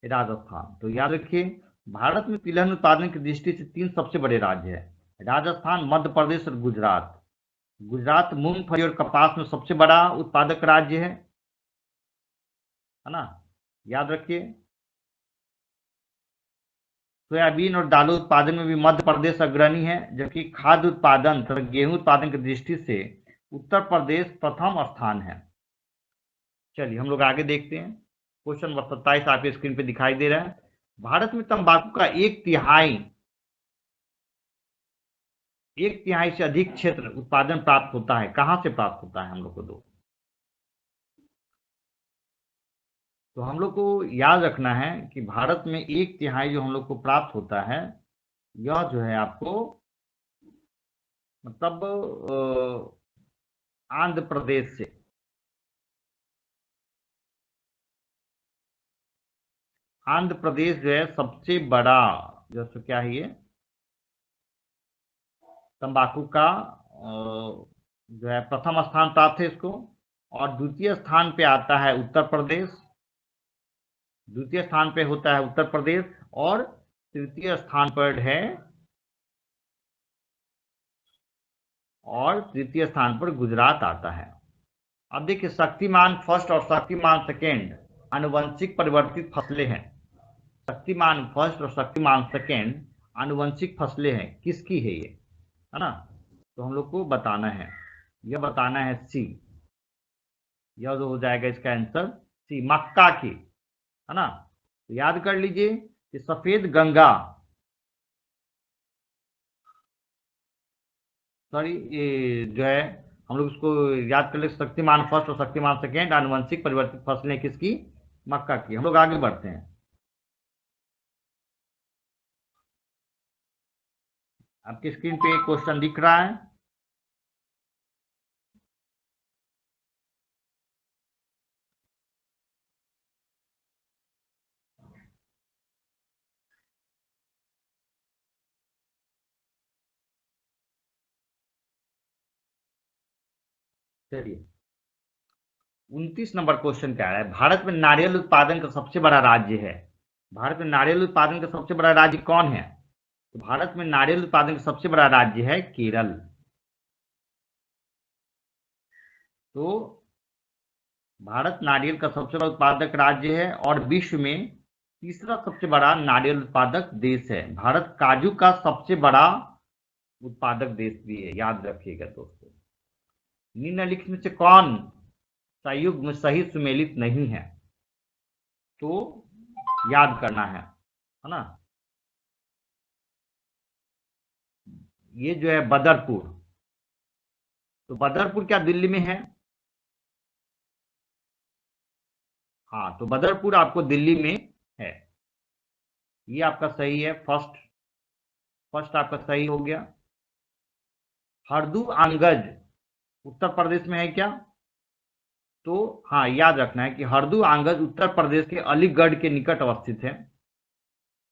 [SPEAKER 1] राजस्थान। तो याद रखिए, भारत में तिलहन उत्पादन की दृष्टि से 3 सबसे बड़े राज्य है, राजस्थान, मध्य प्रदेश और गुजरात। गुजरात मूंगफली और कपास में सबसे बड़ा उत्पादक राज्य है ना? याद रखिए। सोयाबीन और दालों उत्पादन में भी मध्य प्रदेश अग्रणी है, जबकि खाद्य उत्पादन तथा गेहूं उत्पादन की दृष्टि से उत्तर प्रदेश प्रथम स्थान है। चलिए हम लोग आगे देखते हैं। क्वेश्चन नंबर 27 आपके स्क्रीन पे दिखाई दे रहा है। भारत में तंबाकू का 1/3 से अधिक क्षेत्र उत्पादन प्राप्त होता है, कहां से प्राप्त होता है हम लोग को? दो, तो हम लोग को याद रखना है कि भारत में 1/3 जो हम लोग को प्राप्त होता है, यह जो है आपको मतलब आंध्र प्रदेश से। आंध्र प्रदेश जो है सबसे बड़ा, जैसे क्या है ये, तंबाकू का जो है प्रथम स्थान प्राप्त है इसको। और द्वितीय स्थान पे आता है उत्तर प्रदेश। द्वितीय स्थान पे होता है उत्तर प्रदेश। और तृतीय स्थान पर है, और तृतीय स्थान पर गुजरात आता है। अब देखिए, शक्तिमान फर्स्ट और शक्तिमान सेकेंड आनुवंशिक परिवर्तित फसलें हैं। शक्तिमान फर्स्ट और शक्तिमान सेकेंड आनुवंशिक फसलें हैं, किसकी है ये, है ना? तो हम लोग को बताना है, यह बताना है सी। यह जो हो जाएगा इसका आंसर सी, मक्का की, है ना? तो याद कर लीजिए कि सफेद गंगा, सॉरी, ये जो है, हम लोग उसको याद कर ले, शक्तिमान फर्स्ट और शक्तिमान सेकेंड आनुवंशिक परिवर्तित फसलें किसकी, मक्का की। हम लोग आगे बढ़ते हैं। आपकी स्क्रीन पे एक क्वेश्चन दिख रहा है। चलिए, 29 नंबर क्वेश्चन क्या है, भारत में नारियल उत्पादन का सबसे बड़ा राज्य है। भारत में नारियल उत्पादन का सबसे बड़ा राज्य कौन है? तो भारत में नारियल उत्पादन का सबसे बड़ा राज्य है केरल। तो भारत नारियल का सबसे बड़ा उत्पादक राज्य है और विश्व में तीसरा सबसे बड़ा नारियल उत्पादक देश है। भारत काजू का सबसे बड़ा उत्पादक देश भी है, याद रखिएगा दोस्तों। निम्नलिखित में से कौन संयुग्म सही सुमेलित नहीं है? तो याद करना है ना? ये जो है बदरपुर, तो बदरपुर क्या दिल्ली में है? हाँ, तो बदरपुर आपको दिल्ली में है। ये आपका सही है, फर्स्ट। फर्स्ट आपका सही हो गया। हरदू आंगज उत्तर प्रदेश में है क्या? तो हाँ, याद रखना है कि हरदू आंगज उत्तर प्रदेश के अलीगढ़ के निकट अवस्थित है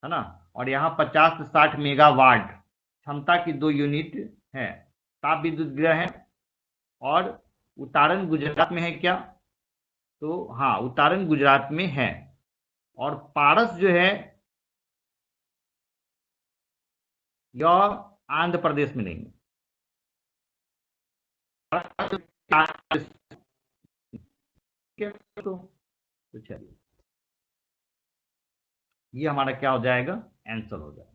[SPEAKER 1] ना? और यहाँ 50 से 60 मेगावाट क्षमता की 2 यूनिट है, ताप विद्युत गृह है। और उतारन गुजरात में है क्या? तो हाँ, उतारन गुजरात में है। और पारस जो है, यह आंध्र प्रदेश में नहीं है। तो चलिए, ये हमारा क्या हो जाएगा, आंसर हो जाएगा।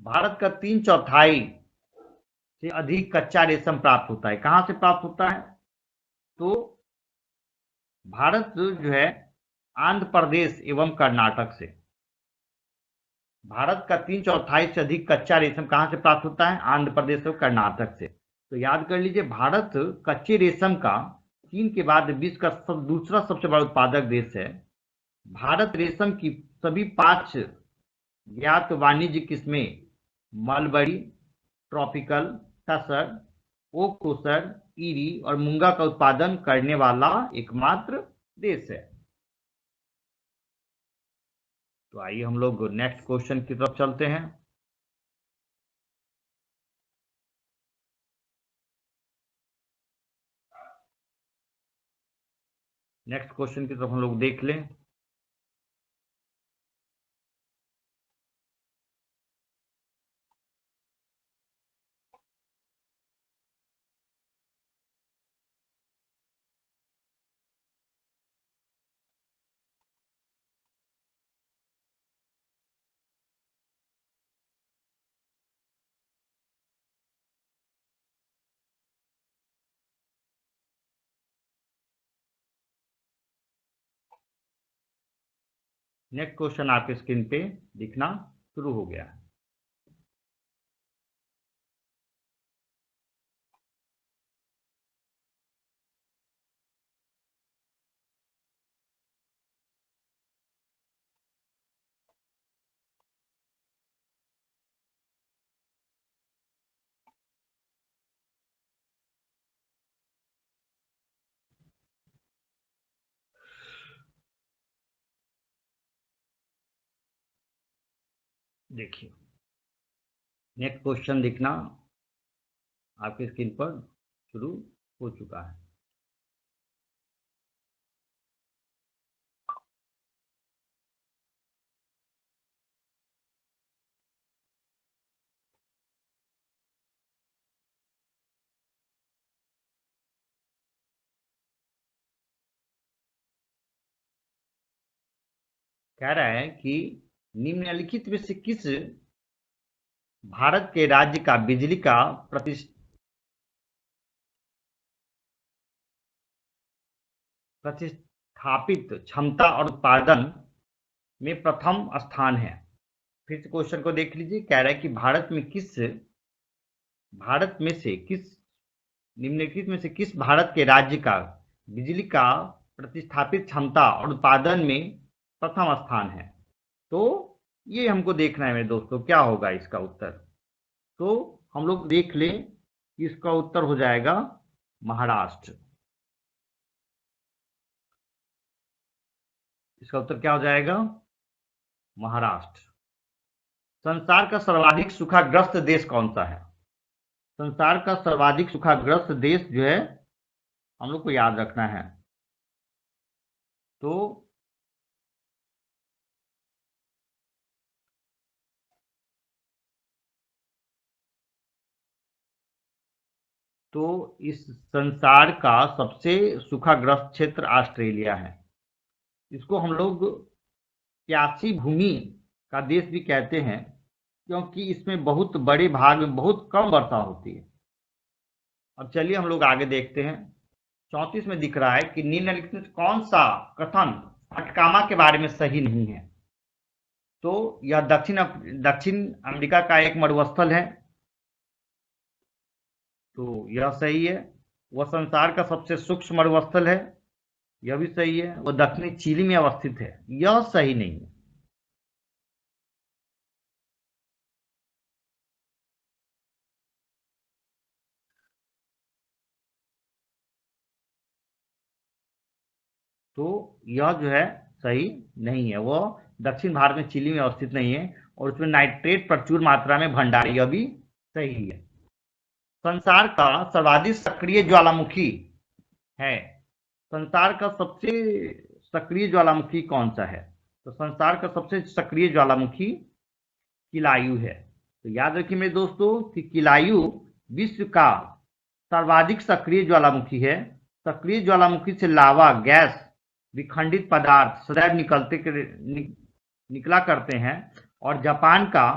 [SPEAKER 1] भारत का 3/4 से अधिक कच्चा रेशम प्राप्त होता है। कहाँ से प्राप्त होता है? तो भारत जो है आंध्र प्रदेश एवं कर्नाटक से। भारत का 3/4 से अधिक कच्चा रेशम कहाँ से प्राप्त होता है? आंध्र प्रदेश और कर्नाटक से। तो याद कर लीजिए, भारत कच्चे रेशम का चीन के बाद विश्व का दूसरा सबसे बड़ा उत्पादक देश है। भारत रेशम की सभी 5 ज्ञात वाणिज्य किस्में, मलबरी, ट्रॉपिकल, तसर, ओकोसर, ईरी और मूंगा का उत्पादन करने वाला एकमात्र देश है। तो आइए हम लोग नेक्स्ट क्वेश्चन की तरफ चलते हैं। नेक्स्ट क्वेश्चन की तरफ हम लोग देख लें। नेक्स्ट क्वेश्चन आपके स्क्रीन पे दिखना शुरू हो गया है। देखिए नेक्स्ट क्वेश्चन दिखना आपकी स्क्रीन पर शुरू हो चुका है। कह रहा है कि निम्नलिखित में से किस भारत के राज्य का बिजली का प्रतिस्थापित क्षमता और उत्पादन में प्रथम स्थान है। फिर से क्वेश्चन को देख लीजिए। कह रहा है कि भारत में से किस निम्नलिखित में से किस भारत के राज्य का बिजली का प्रतिस्थापित क्षमता और उत्पादन में प्रथम स्थान है। तो ये हमको देखना है मेरे दोस्तों, क्या होगा इसका उत्तर। तो हम लोग देख लें कि इसका उत्तर हो जाएगा महाराष्ट्र। इसका उत्तर क्या हो जाएगा? महाराष्ट्र। संसार का सर्वाधिक सूखाग्रस्त देश कौन सा है? संसार का सर्वाधिक सूखाग्रस्त देश जो है हम लोग को याद रखना है। तो इस संसार का सबसे सूखाग्रस्त क्षेत्र ऑस्ट्रेलिया है। इसको हम लोग प्यासी भूमि का देश भी कहते हैं, क्योंकि इसमें बहुत बड़े भाग में बहुत कम वर्षा होती है। अब चलिए हम लोग आगे देखते हैं। 34 में दिख रहा है कि निम्नलिखित में कौन सा कथन अटकामा के बारे में सही नहीं है। तो यह दक्षिण अमेरिका का एक मरुस्थल है, तो यह सही है। वह संसार का सबसे सूक्ष्म मरुस्थल है, यह भी सही है। वह दक्षिणी चिली में अवस्थित है, यह सही नहीं है। तो यह जो है सही नहीं है। वह दक्षिण भारत में चिली में अवस्थित नहीं है और उसमें नाइट्रेट प्रचुर मात्रा में भंडार, यह भी सही है। संसार का सर्वाधिक सक्रिय ज्वालामुखी है। संसार का सबसे सक्रिय ज्वालामुखी कौन सा है? तो संसार का सबसे सक्रिय ज्वालामुखी किलायु है। तो याद रखिए मेरे दोस्तों कि किलायु विश्व का सर्वाधिक सक्रिय ज्वालामुखी है। सक्रिय ज्वालामुखी से लावा, गैस, विखंडित पदार्थ सदैव निकला करते हैं। और जापान का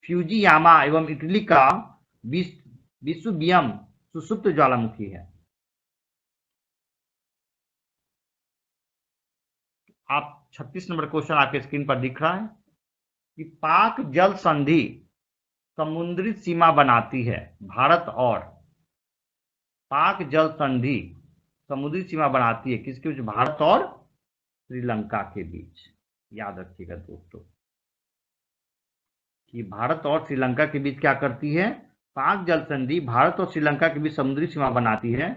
[SPEAKER 1] फ्यूजियामा एवं इटली का विसुबियम सुसुप्त ज्वालामुखी है। आप 36 नंबर क्वेश्चन आपके स्क्रीन पर दिख रहा है कि पाक जल संधि समुद्री सीमा बनाती है भारत और पाक जल संधि समुद्री सीमा बनाती है किसके बीच? भारत और श्रीलंका के बीच। याद रखिएगा दोस्तों कि भारत और श्रीलंका के बीच क्या करती है? पाक जल संधि भारत और श्रीलंका के बीच समुद्री सीमा बनाती है,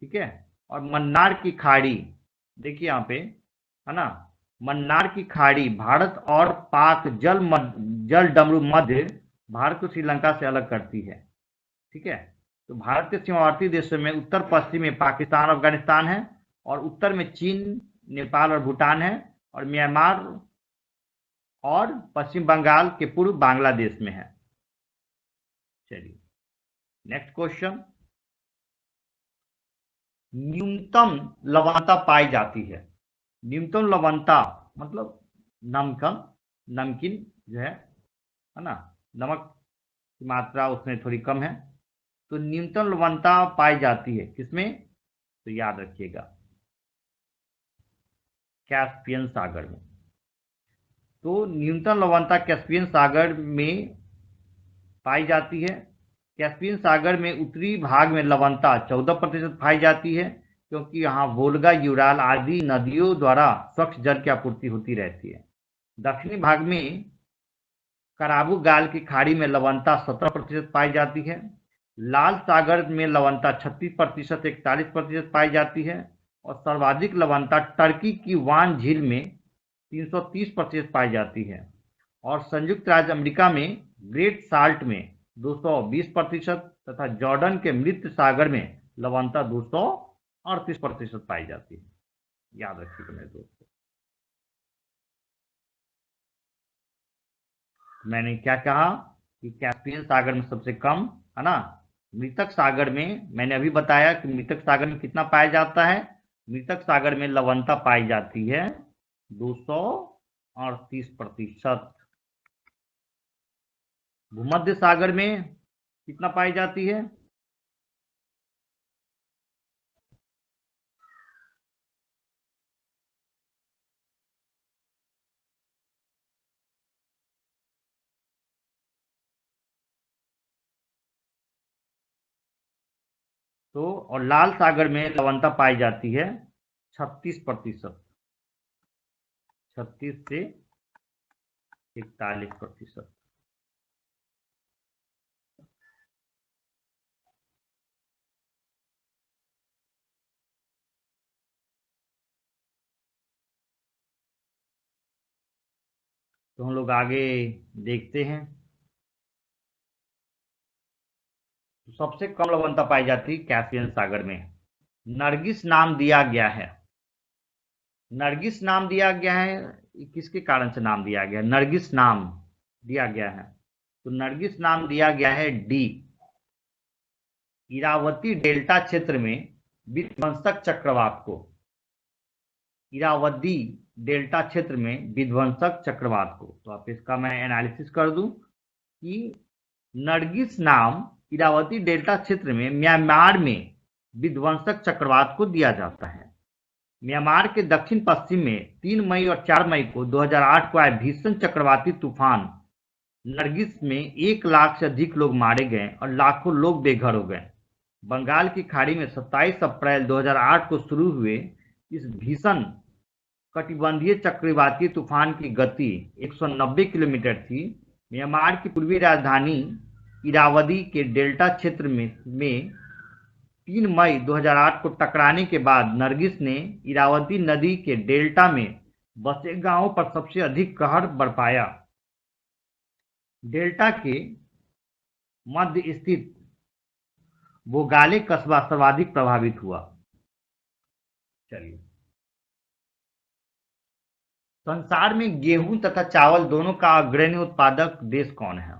[SPEAKER 1] ठीक है। और मन्नार की खाड़ी, देखिए यहाँ पे है ना, मन्नार की खाड़ी भारत और पाक जल डमरू मध्य भारत को श्रीलंका से अलग करती है, ठीक है। तो भारत के सीमावर्ती देशों में उत्तर पश्चिम में पाकिस्तान, अफगानिस्तान है और उत्तर में चीन, नेपाल और भूटान है और म्यांमार और पश्चिम बंगाल के पूर्व बांग्लादेश में है। चलिए नेक्स्ट क्वेश्चन। न्यूनतम लवणता पाई जाती है। न्यूनतम लवणता मतलब नमकीन जो है ना, नमक की मात्रा उसमें थोड़ी कम है। तो न्यूनतम लवणता पाई जाती है किसमें? तो याद रखिएगा कैस्पियन सागर में। तो न्यूनतम लवणता कैस्पियन सागर में पाई जाती है। कैस्पियन सागर में उत्तरी भाग में लवणता 14% पाई जाती है, क्योंकि यहाँ वोल्गा, यूराल आदि नदियों द्वारा स्वच्छ जल की आपूर्ति होती रहती है। दक्षिणी भाग में कराबू गाल की खाड़ी में लवणता 17% पाई जाती है। लाल सागर में लवणता 36%, 41% पाई जाती है और सर्वाधिक लवणता टर्की की वान झील में 330% पाई जाती है। और संयुक्त राज्य अमेरिका में ग्रेट साल्ट में 220% तथा जॉर्डन के मृत सागर में लवणता 238% पाई जाती है। याद रखिएगा मेरे दोस्तों। मैंने क्या कहा कि कैस्पियन सागर में सबसे कम है ना। मृतक सागर में मैंने अभी बताया कि मृतक सागर में कितना पाया जाता है। मृतक सागर में लवणता पाई जाती है 238%। भूमध्य सागर में कितना पाई जाती है? तो और लाल सागर में लवणता पाई जाती है 36%। 36 से 41%। तो हम लोग आगे देखते हैं। तो सबसे कम लवणता पाई जाती है कैस्पियन सागर में। नरगिस नाम दिया गया है। नरगिस नाम दिया गया है, किसके कारण से नाम दिया गया है? नरगिस नाम दिया गया है, तो नरगिस नाम दिया गया है डी, इरावती डेल्टा क्षेत्र में विध्वंसक चक्रवात को। इरावती डेल्टा क्षेत्र में विध्वंसक चक्रवात को। तो आप इसका मैं एनालिसिस कर दूं कि नरगिस नाम इरावती डेल्टा क्षेत्र में म्यांमार में विध्वंसक चक्रवात को दिया जाता है। म्यांमार के दक्षिण पश्चिम में 3 मई और 4 मई को 2008 को आए भीषण चक्रवाती तूफान नरगिस में 1 लाख से अधिक लोग मारे गए और लाखों लोग बेघर हो गए। बंगाल की खाड़ी में 27 अप्रैल 2008 को शुरू हुए इस भीषण कटिबंधीय चक्रवाती तूफान की गति 190 किलोमीटर थी। म्यांमार की पूर्वी राजधानी इरावदी के डेल्टा क्षेत्र में 3 मई 2008 को टकराने के बाद नरगिस ने इरावती नदी के डेल्टा में बसे गांवों पर सबसे अधिक कहर बरपाया। डेल्टा के मध्य स्थित बोगाले कस्बा सर्वाधिक प्रभावित हुआ। चलिए, संसार में गेहूं तथा चावल दोनों का अग्रणी उत्पादक देश कौन है?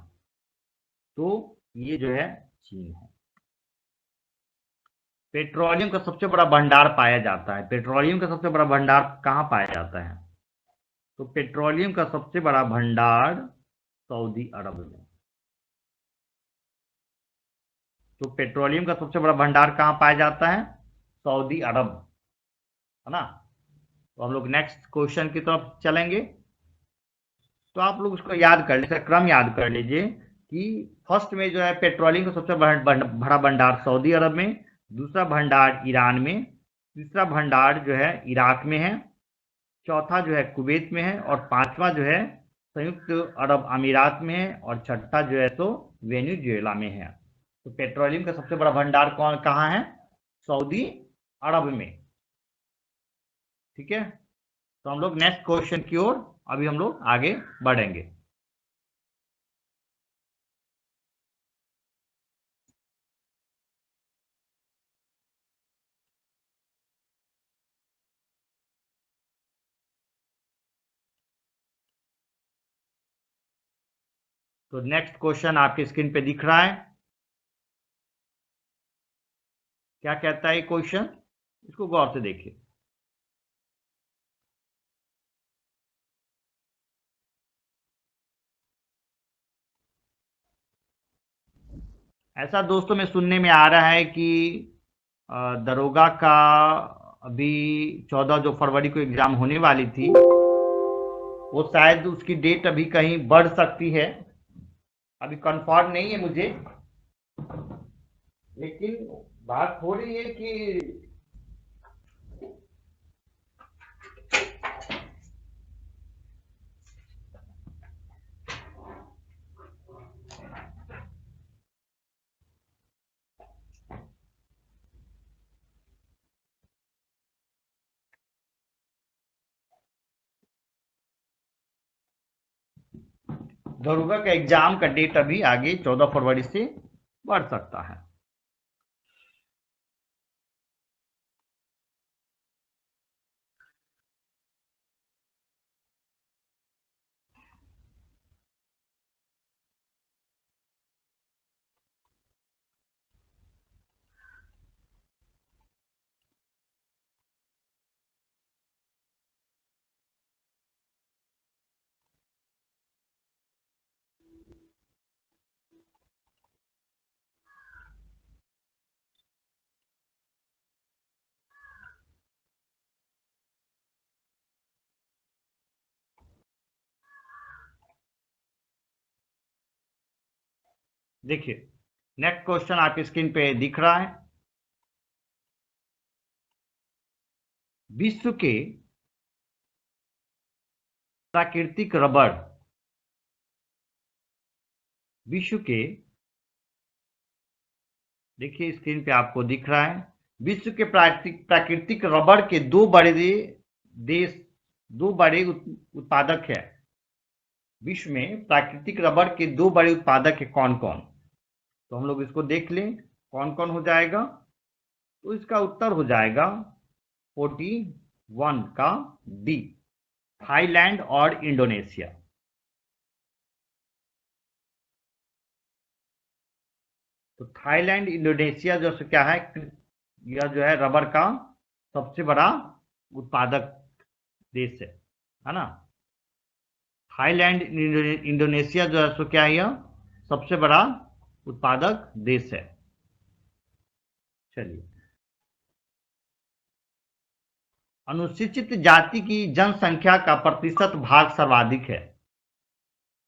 [SPEAKER 1] तो ये जो है चीन है। पेट्रोलियम का सबसे बड़ा भंडार पाया जाता है। पेट्रोलियम का सबसे बड़ा भंडार कहाँ पाया जाता है? तो पेट्रोलियम का सबसे बड़ा भंडार सऊदी अरब में। तो पेट्रोलियम का सबसे बड़ा भंडार कहाँ पाया जाता है? सऊदी अरब, है ना। तो हम लोग नेक्स्ट क्वेश्चन की तरफ चलेंगे। तो आप लोग उसको याद कर लीजिए, क्रम याद कर लीजिए कि फर्स्ट में जो है पेट्रोलियम का सबसे बड़ा भंडार सऊदी अरब में, दूसरा भंडार ईरान में, तीसरा भंडार जो है इराक में है, चौथा जो है कुवैत में है, और पांचवा जो है संयुक्त अरब अमीरात में है, और छठा जो है तो वेनेजुएला में है। तो पेट्रोलियम का सबसे बड़ा भंडार कौन कहाँ है? सऊदी अरब में। ठीक है, तो हम लोग नेक्स्ट क्वेश्चन की ओर अभी हम लोग आगे बढ़ेंगे। तो नेक्स्ट क्वेश्चन आपके स्क्रीन पे दिख रहा है। क्या कहता है क्वेश्चन? इसको गौर से देखिए। ऐसा दोस्तों में सुनने में आ रहा है कि दरोगा का अभी 14 जो फरवरी को एग्जाम होने वाली थी, वो शायद उसकी डेट अभी कहीं बढ़ सकती है। अभी कंफर्म नहीं है मुझे, लेकिन बात हो रही है कि दरोगा का एग्जाम का डेट अभी आगे 14 फरवरी से बढ़ सकता है। देखिए नेक्स्ट क्वेश्चन आपकी स्क्रीन पे दिख रहा है। विश्व के प्राकृतिक रबड़, विश्व के, देखिए स्क्रीन पे आपको दिख रहा है, विश्व के प्राकृतिक रबड़ के दो बड़े देश, दो बड़े उत्पादक है। विश्व में प्राकृतिक रबड़ के दो बड़े उत्पादक है कौन कौन? तो हम लोग इसको देख लें कौन कौन हो जाएगा। तो इसका उत्तर हो जाएगा 41 का डी, थाईलैंड और इंडोनेशिया। तो थाईलैंड इंडोनेशिया जो क्या है, यह जो है रबर का सबसे बड़ा उत्पादक देश है ना। थाईलैंड इंडोनेशिया जो है सो क्या है, यह सबसे बड़ा उत्पादक देश है। चलिए, अनुसूचित जाति की जनसंख्या का प्रतिशत भाग सर्वाधिक है।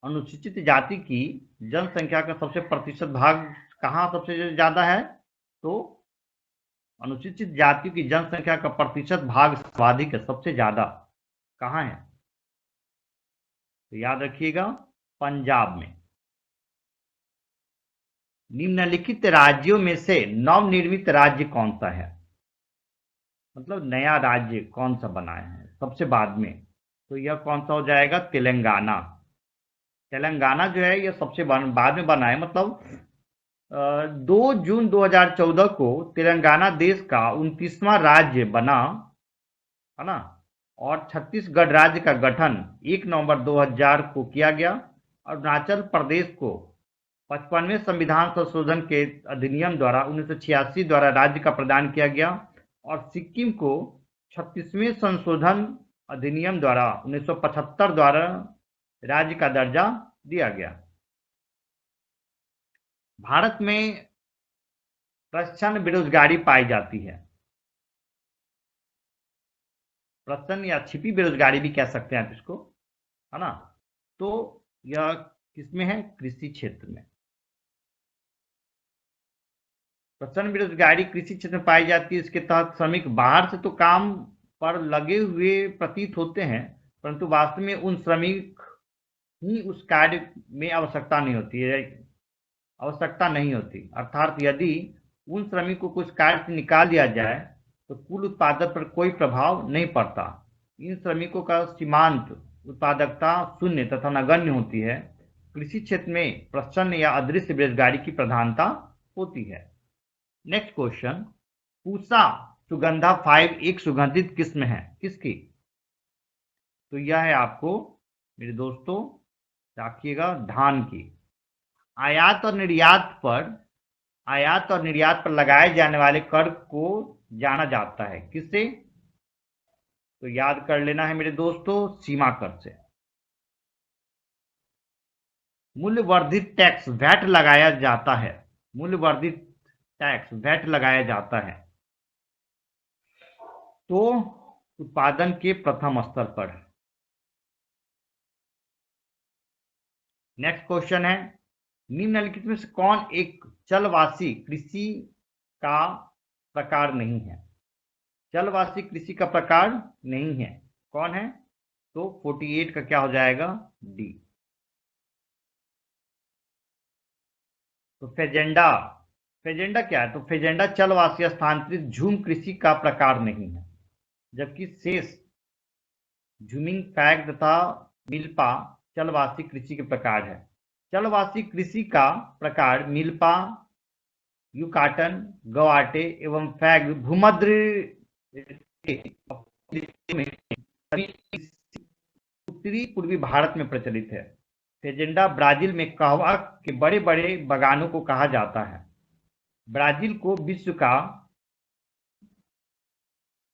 [SPEAKER 1] अनुसूचित जाति की जनसंख्या का सबसे प्रतिशत भाग कहाँ सबसे ज्यादा है? तो अनुसूचित जाति की जनसंख्या का प्रतिशत भाग सर्वाधिक है, सबसे ज्यादा कहाँ है? तो याद रखिएगा, पंजाब में। निम्नलिखित राज्यों में से नवनिर्मित राज्य कौन सा है? मतलब नया राज्य कौन सा बनाया है सबसे बाद में? तो यह कौन सा हो जाएगा? तेलंगाना। तेलंगाना जो है यह सबसे बाद में बना है। मतलब 2 जून 2014 को तेलंगाना देश का 29वां राज्य बना, है ना। और छत्तीसगढ़ राज्य का गठन 1 नवंबर 2000 को किया गया। अरुणाचल प्रदेश को 55वें संविधान संशोधन के अधिनियम द्वारा 1986 द्वारा राज्य का प्रदान किया गया। और सिक्किम को 36वें संशोधन अधिनियम द्वारा 1975 द्वारा राज्य का दर्जा दिया गया। भारत में प्रच्छन्न बेरोजगारी पाई जाती है। प्रच्छन्न या छिपी बेरोजगारी भी कह सकते हैं आप इसको, है ना। तो यह किसमें है? कृषि क्षेत्र में। प्रच्छन्न बेरोजगारी कृषि क्षेत्र में पाई जाती है। इसके तहत श्रमिक बाहर से तो काम पर लगे हुए प्रतीत होते हैं, परंतु वास्तव में उन श्रमिक ही उस कार्य में आवश्यकता नहीं होती है, अर्थात यदि उन श्रमिक को कुछ कार्य से निकाल दिया जाए तो कुल उत्पादन पर कोई प्रभाव नहीं पड़ता। इन श्रमिकों का सीमांत उत्पादकता शून्य तथा नगण्य होती है। कृषि क्षेत्र में प्रच्छन्न या अदृश्य बेरोजगारी की प्रधानता होती है। नेक्स्ट क्वेश्चन, पूसा सुगंधा 5 एक सुगंधित किस्म है किसकी? तो यह है आपको मेरे दोस्तों, रखिएगा, धान की। आयात और निर्यात पर लगाए जाने वाले कर को जाना जाता है किससे? तो याद कर लेना है मेरे दोस्तों, सीमा कर से। मूल्यवर्धित टैक्स वैट लगाया जाता है। मूल्यवर्धित टैक्स वैट लगाया जाता है तो उत्पादन के प्रथम स्तर पर। नेक्स्ट क्वेश्चन है, निम्नलिखित में से कौन एक जलवासी कृषि का प्रकार नहीं है? जलवासी कृषि का प्रकार नहीं है, कौन है? तो 48 का क्या हो जाएगा? डी। तो फेजेंडा, फेजेंडा क्या है? तो फेजेंडा जलवासी स्थानांतरित झूम कृषि का प्रकार नहीं है, जबकि शेष झूमिंग फैग तथा मिल्पा जलवासी कृषि के प्रकार है। जलवासी कृषि का प्रकार मिल्पा, यूकाटन, गवाटे एवं फैग भूमध्य में उत्तरी पूर्वी भारत में प्रचलित है। फेजेंडा ब्राजील में कहवा के बड़े बड़े बागानों को कहा जाता है। ब्राजील को विश्व का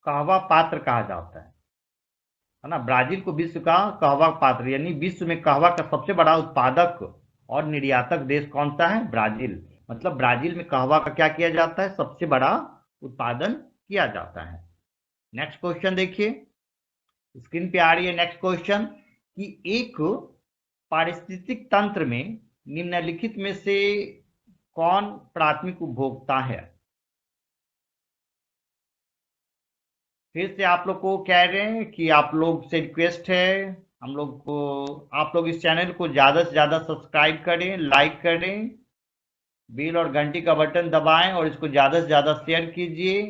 [SPEAKER 1] कहवा पात्र कहा जाता है ना। ब्राजील को विश्व का कहवा पात्र यानी विश्व में कहवा का सबसे बड़ा उत्पादक और निर्यातक देश कौन सा है? ब्राजील। मतलब ब्राजील में कहवा का क्या किया जाता है? सबसे बड़ा उत्पादन किया जाता है। नेक्स्ट क्वेश्चन देखिए, स्क्रीन पे आ रही है नेक्स्ट क्वेश्चन कि एक पारिस्थितिक तंत्र में निम्नलिखित में से कौन प्राथमिक उपभोक्ता है? फिर से आप लोग को कह रहे हैं कि आप लोग से रिक्वेस्ट है हम लोग को, आप लोग इस चैनल को ज़्यादा से ज़्यादा सब्सक्राइब करें, लाइक करें, बेल और घंटी का बटन दबाएं और इसको ज़्यादा से ज़्यादा शेयर कीजिए।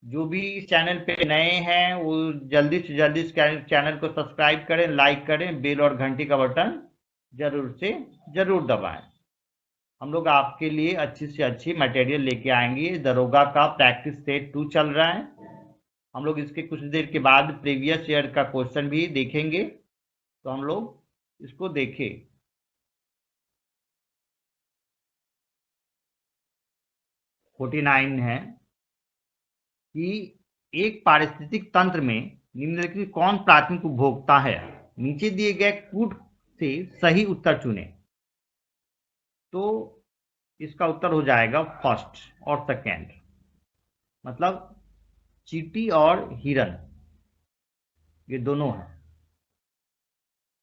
[SPEAKER 1] जो भी इस चैनल पे नए हैं वो जल्दी से जल्दी इस चैनल को सब्सक्राइब करें, लाइक करें, बेल और घंटी का बटन जरूर से जरूर दबाएं। हम लोग आपके लिए अच्छी से अच्छी मटेरियल लेके आएंगे। दरोगा का प्रैक्टिस सेट 2 चल रहा है। हम लोग इसके कुछ देर के बाद प्रीवियस ईयर का क्वेश्चन भी देखेंगे, तो हम लोग इसको देखें। फोर्टी 49 है कि एक पारिस्थितिक तंत्र में निम्नलिखित कौन प्राथमिक उपभोक्ता है? नीचे दिए गए कूट से सही उत्तर चुने। तो इसका उत्तर हो जाएगा फर्स्ट और सेकेंड, मतलब चींटी और हिरन, ये दोनों हैं।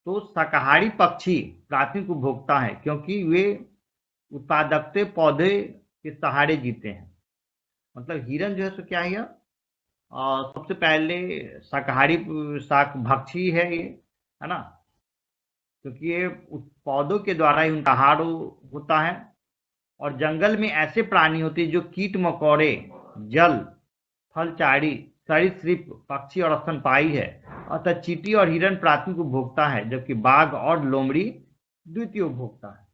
[SPEAKER 1] तो शाकाहारी पक्षी प्राथमिक उपभोक्ता है क्योंकि वे उत्पादकते पौधे के सहारे जीते हैं। मतलब हिरन जो है सो क्या है, सबसे पहले शाकाहारी शाक भक्षी है ये, है ना, क्योंकि ये पौधों के द्वारा ही उनका आहार होता है। और जंगल में ऐसे प्राणी होते हैं जो कीट मकोड़े, जल फलचारी, सरीसृप, पक्षी और स्तनपायी है। अतः चींटी और हिरन प्राथमिक उपभोक्ता है, जबकि बाघ और लोमड़ी द्वितीय उपभोक्ता है,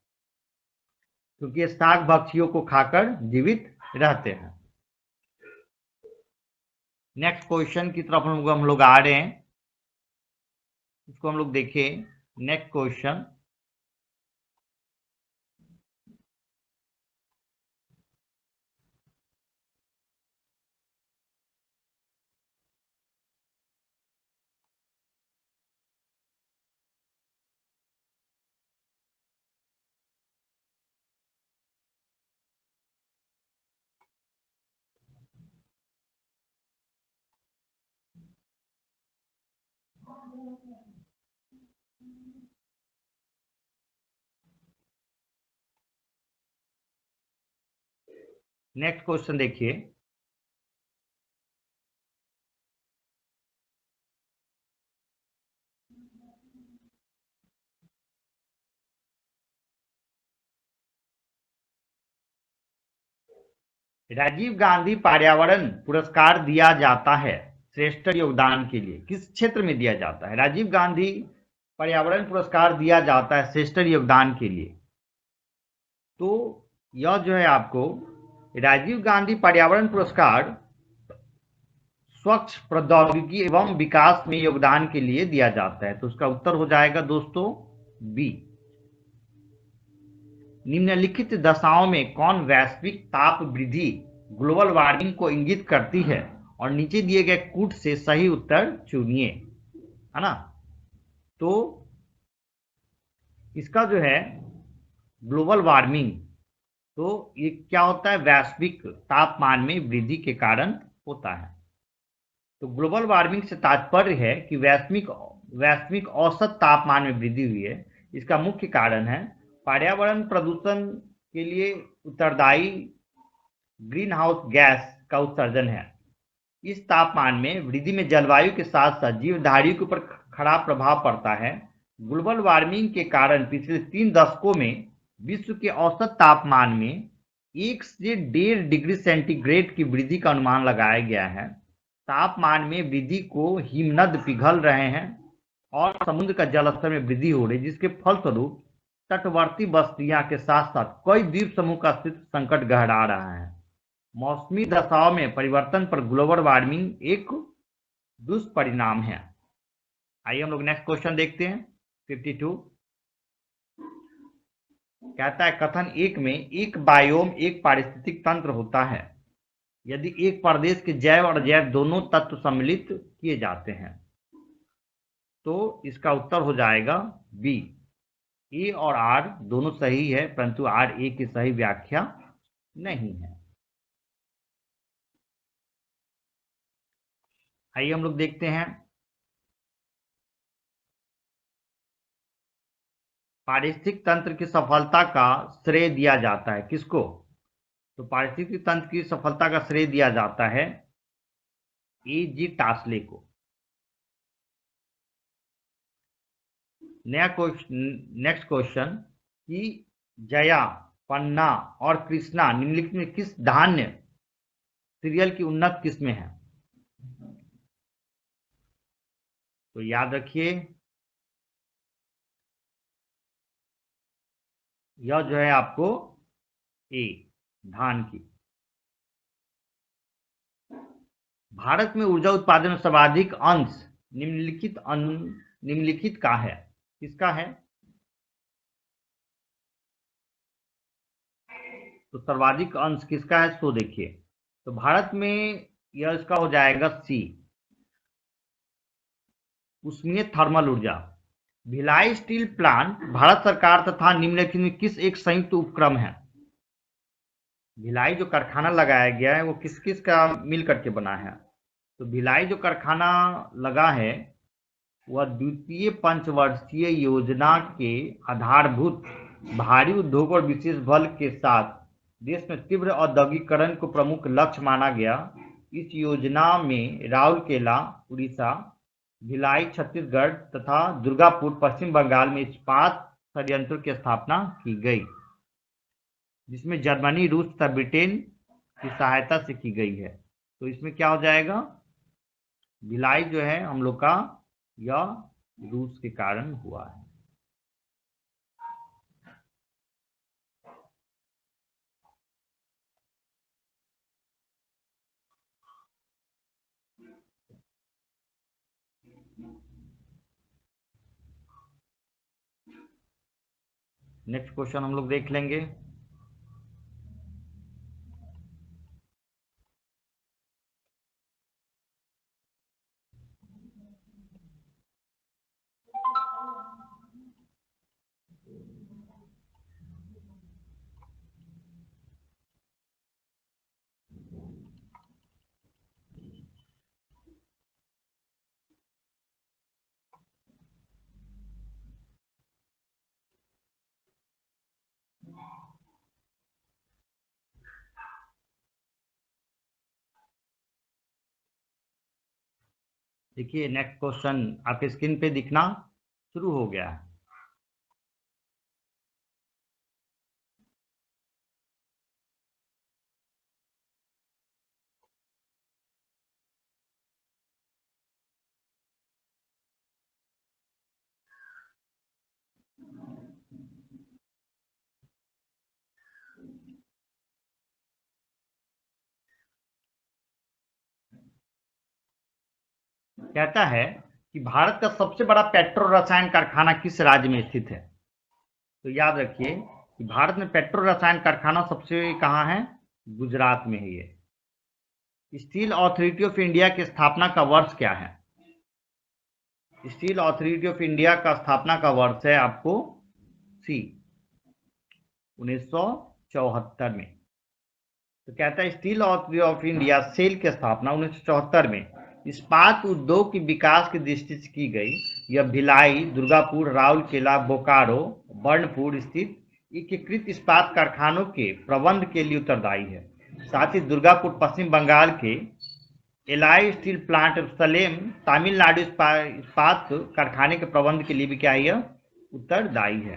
[SPEAKER 1] क्योंकि ये शाक भक्षियों को खाकर जीवित रहते हैं। नेक्स्ट क्वेश्चन की तरफ हम लोग आ रहे हैं, इसको हम लोग देखें। नेक्स्ट क्वेश्चन, नेक्स्ट क्वेश्चन देखिए। राजीव गांधी पर्यावरण पुरस्कार दिया जाता है श्रेष्ठ योगदान के लिए, किस क्षेत्र में दिया जाता है? राजीव गांधी पर्यावरण पुरस्कार दिया जाता है श्रेष्ठ योगदान के लिए। तो यह जो है आपको राजीव गांधी पर्यावरण पुरस्कार स्वच्छ प्रौद्योगिकी एवं विकास में योगदान के लिए दिया जाता है। तो उसका उत्तर हो जाएगा दोस्तों बी। निम्नलिखित दशाओं में कौन वैश्विक ताप वृद्धि ग्लोबल वार्मिंग को इंगित करती है? और नीचे दिए गए कूट से सही उत्तर चुनिए, है ना। तो इसका जो है ग्लोबल वार्मिंग, तो ये क्या होता है? वैश्विक तापमान में वृद्धि के कारण होता है। तो ग्लोबल वार्मिंग से तात्पर्य है कि वैश्विक औसत तापमान में वृद्धि हुई है। इसका मुख्य कारण है पर्यावरण प्रदूषण के लिए उत्तरदायी ग्रीन हाउस गैस का उत्सर्जन है। इस तापमान में वृद्धि में जलवायु के साथ साथ जीवधारियों के ऊपर खराब प्रभाव पड़ता है। ग्लोबल वार्मिंग के कारण पिछले 3 दशकों में विश्व के औसत तापमान में 1 से 1.5 डिग्री सेंटीग्रेड की वृद्धि का अनुमान लगाया गया है। तापमान में वृद्धि को हिमनद पिघल रहे हैं और समुद्र का जलस्तर में वृद्धि हो रही, जिसके फलस्वरूप तटवर्ती बस्तियां के साथ साथ कई द्वीप समूह का अस्तित्व संकट गहरा रहा है। मौसमी दशाओं में परिवर्तन पर ग्लोबल वार्मिंग एक दुष्परिणाम है। आइए हम लोग नेक्स्ट क्वेश्चन देखते हैं। 52 कहता है कथन एक में एक बायोम एक पारिस्थितिक तंत्र होता है यदि एक प्रदेश के जैव और अजैव दोनों तत्व सम्मिलित किए जाते हैं। तो इसका उत्तर हो जाएगा बी। ए और आर दोनों सही है, परंतु आर ए की सही व्याख्या नहीं है। आइए हम लोग देखते हैं पारिस्थितिक तंत्र की सफलता का श्रेय दिया जाता है किसको। तो पारिस्थितिक तंत्र की सफलता का श्रेय दिया जाता है ए जी टास्ले को। नेक्स्ट क्वेश्चन कि जया, पन्ना और कृष्णा निम्नलिखित में किस धान्य सीरियल की उन्नत किस्में हैं। तो याद रखिए यह जो है आपको ए धान की। भारत में ऊर्जा उत्पादन में सर्वाधिक अंश निम्नलिखित का है, किसका है। तो सर्वाधिक अंश किसका है सो देखिए, तो भारत में यह इसका हो जाएगा सी, उष्मीय थर्मल ऊर्जा। भिलाई स्टील प्लांट भारत सरकार तथा निम्नलिखित में किस एक संयुक्त उपक्रम है। भिलाई जो कारखाना लगाया गया है वो किस किस का मिल करके बना है। तो भिलाई जो कारखाना लगा है वह द्वितीय पंचवर्षीय योजना के आधारभूत भारी उद्योग और विशेष बल के साथ देश में तीव्र औद्योगिकरण को प्रमुख लक्ष्य माना गया। इस योजना में राउरकेला उड़ीसा, भिलाई छत्तीसगढ़ तथा दुर्गापुर पश्चिम बंगाल में इस्पात संयंत्रों की स्थापना की गई, जिसमें जर्मनी, रूस तथा ब्रिटेन की सहायता से की गई है। तो इसमें क्या हो जाएगा, भिलाई जो है हम लोग का यह रूस के कारण हुआ है। नेक्स्ट क्वेश्चन हम लोग देख लेंगे। देखिए नेक्स्ट क्वेश्चन आपके स्क्रीन पे दिखना शुरू हो गया है। कहता है कि भारत का सबसे बड़ा पेट्रो रसायन कारखाना किस राज्य में स्थित है। तो याद रखिए कि भारत में पेट्रो रसायन कारखाना सबसे कहाँ है, गुजरात में है ये। स्टील अथॉरिटी ऑफ इंडिया की स्थापना का वर्ष क्या है। स्टील अथॉरिटी ऑफ इंडिया का स्थापना का वर्ष है आपको सी 1974 में। तो कहता है Steel Authority of India SAIL की स्थापना 1974 में इस्पात उद्योग के विकास की दृष्टि से की गई। यह भिलाई, दुर्गापुर, राउरकेला, बोकारो, बर्नपुर स्थित एकीकृत इस्पात कारखानों के प्रबंध के लिए उत्तरदायी है। साथ ही दुर्गापुर पश्चिम बंगाल के ally steel plant, Salem Tamil Nadu इस्पात कारखाने के प्रबंध के लिए भी क्या है यह उत्तरदायी है।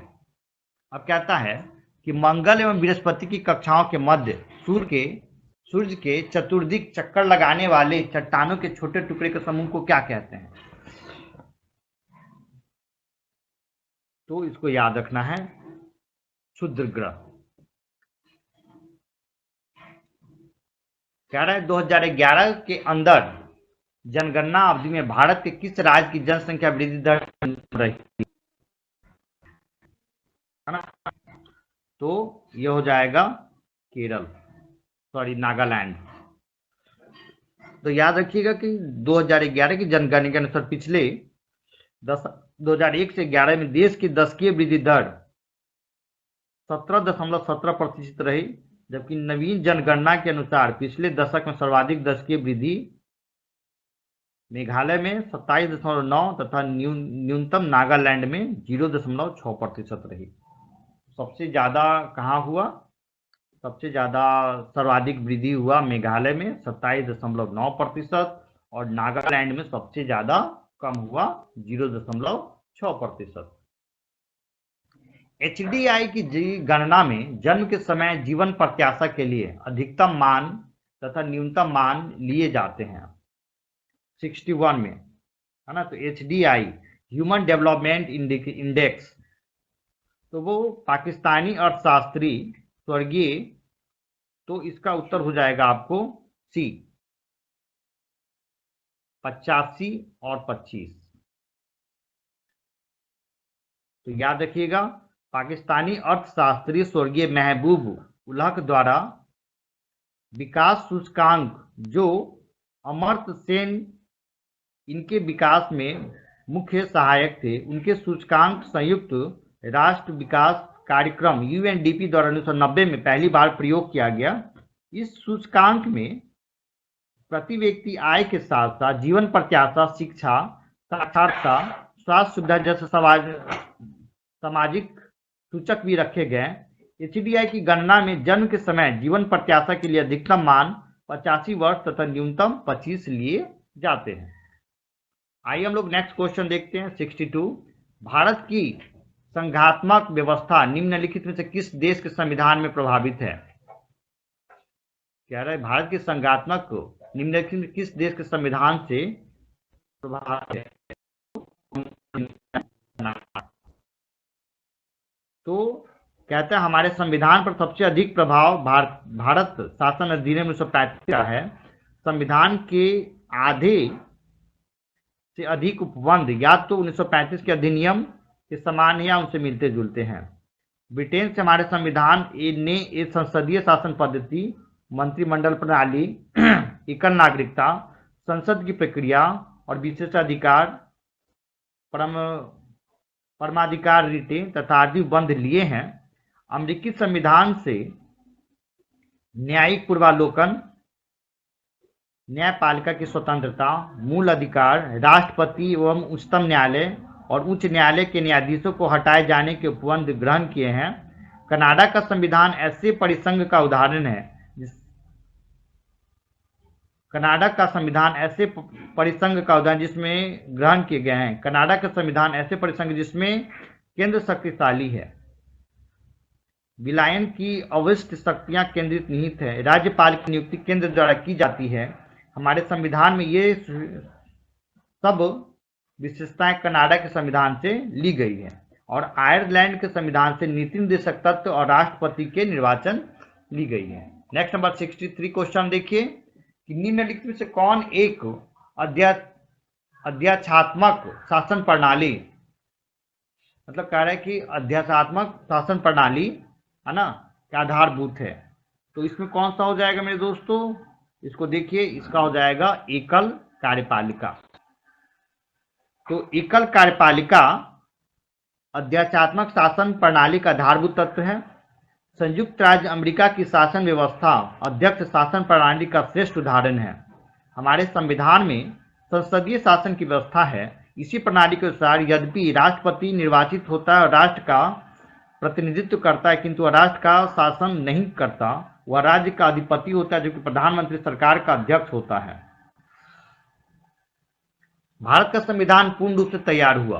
[SPEAKER 1] अब कहता है कि मंगल एवं बृहस्पति की कक्षाओं के मध्य सूर्य के चतुर्दिक चक्कर लगाने वाले चट्टानों के छोटे टुकड़े के समूह को क्या कहते हैं। तो इसको याद रखना है, क्षुद्र ग्रह। कह रहा है 2011 के अंदर जनगणना अवधि में भारत के किस राज्य की जनसंख्या वृद्धि दर रही, है ना? तो ये हो जाएगा केरल, सॉरी नागालैंड। तो याद रखिएगा कि 2011 की जनगणना के अनुसार पिछले 2001 से 11 में देश की दशकीय वृद्धि दर 17.17% रही, जबकि नवीन जनगणना के अनुसार पिछले दशक में सर्वाधिक दशकीय वृद्धि मेघालय में 27.9 तथा न्यूनतम नागालैंड में 0.6% रही। सबसे ज़्यादा कहाँ हुआ? सबसे ज़्यादा सर्वाधिक वृद्धि हुआ मेघालय में 27.9% और नागालैंड में सबसे ज़्यादा कम हुआ 0.6%। HDI की गणना में जन्म के समय जीवन प्रत्याशा के लिए अधिकतम मान तथा न्यूनतम मान लिए जाते हैं 61 में, है ना? तो HDI ह्यूमन डेवलपमेंट इंडेक्स, तो वो पाकिस्तानी अर्थशास्त्री स्वर्गीय, तो इसका उत्तर हो जाएगा आपको सी 85 और 25। तो याद रखिएगा, पाकिस्तानी अर्थशास्त्री स्वर्गीय महबूब उल हक द्वारा विकास सूचकांक, जो अमर्त्य सेन इनके विकास में मुख्य सहायक थे, उनके सूचकांक संयुक्त राष्ट्र विकास कार्यक्रम UNDP द्वारा 1990 में पहली बार प्रयोग किया गया। इस सूचकांक में प्रति व्यक्ति आय के साथ साथ जीवन प्रत्याशा, शिक्षा, साक्षरता, स्वास्थ्य सुविधा जैसे सामाजिक सूचक भी रखे गए। HDI की गणना में जन्म के समय जीवन प्रत्याशा के लिए अधिकतम मान 85 वर्ष तथा न्यूनतम 25 लिए जाते हैं। आइए हम लोग नेक्स्ट क्वेश्चन देखते हैं 62। भारत की संघात्मक व्यवस्था निम्नलिखित में से किस देश के संविधान में प्रभावित है? कह रहा है भारत की संघात्मक निम्नलिखित में किस देश के संविधान से प्रभावित है? तो कहते हैं हमारे संविधान पर सबसे अधिक प्रभाव भारत शासन अधिनियम 1935 का है। संविधान के आधे से अधिक उपबंध या तो 1935 के अधिनियम के समान या उनसे मिलते जुलते हैं। ब्रिटेन से हमारे संविधान ने एक संसदीय शासन पद्धति, मंत्रिमंडल प्रणाली, एकल नागरिकता, संसद की प्रक्रिया और विशेषाधिकार, परमाधिकार रीटें तथा आदि बंध लिए हैं। अमेरिकी संविधान से न्यायिक पूर्वालोकन, न्यायपालिका की स्वतंत्रता, मूल अधिकार, राष्ट्रपति एवं उच्चतम न्यायालय और उच्च न्यायालय के न्यायाधीशों को हटाए जाने के उपबंध ग्रहण किए हैं। कनाडा का संविधान ऐसे परिसंघ का उदाहरण है जिसमें ग्रहण किए गए हैं। कनाडा का संविधान ऐसे परिसंघ जिसमें केंद्र शक्तिशाली है, विलायन की अवशिष्ट शक्तियां केंद्रित निहित है, राज्यपाल की नियुक्ति केंद्र द्वारा की जाती है। हमारे संविधान में ये सब विशेषताएं कनाडा के संविधान से ली गई है। और आयरलैंड के संविधान से नीति निर्देशक तत्व और राष्ट्रपति के निर्वाचन ली गई है। नेक्स्ट नंबर 63 क्वेश्चन देखिए कि निम्नलिखित में से कौन एक अध्यात्मात्मक शासन प्रणाली, मतलब कह रहा है कि अध्यात्मात्मक शासन प्रणाली, है ना, का आधारभूत है। तो इसमें कौन सा हो जाएगा मेरे दोस्तों? इसको देखिए, इसका हो जाएगा एकल कार्यपालिका। तो एकल कार्यपालिका अध्यात्मात्मक शासन प्रणाली का आधारभूत तत्व है। संयुक्त राज्य अमेरिका की शासन व्यवस्था अध्यक्ष शासन प्रणाली का श्रेष्ठ उदाहरण है। हमारे संविधान में संसदीय शासन की व्यवस्था है। इसी प्रणाली के अनुसार यद्यपि राष्ट्रपति निर्वाचित होता है और राष्ट्र का प्रतिनिधित्व करता है, किंतु वह राष्ट्र का शासन नहीं करता, वह राज्य का अधिपति होता है, जो कि प्रधानमंत्री सरकार का अध्यक्ष होता है। भारत का संविधान पूर्ण रूप से तैयार हुआ।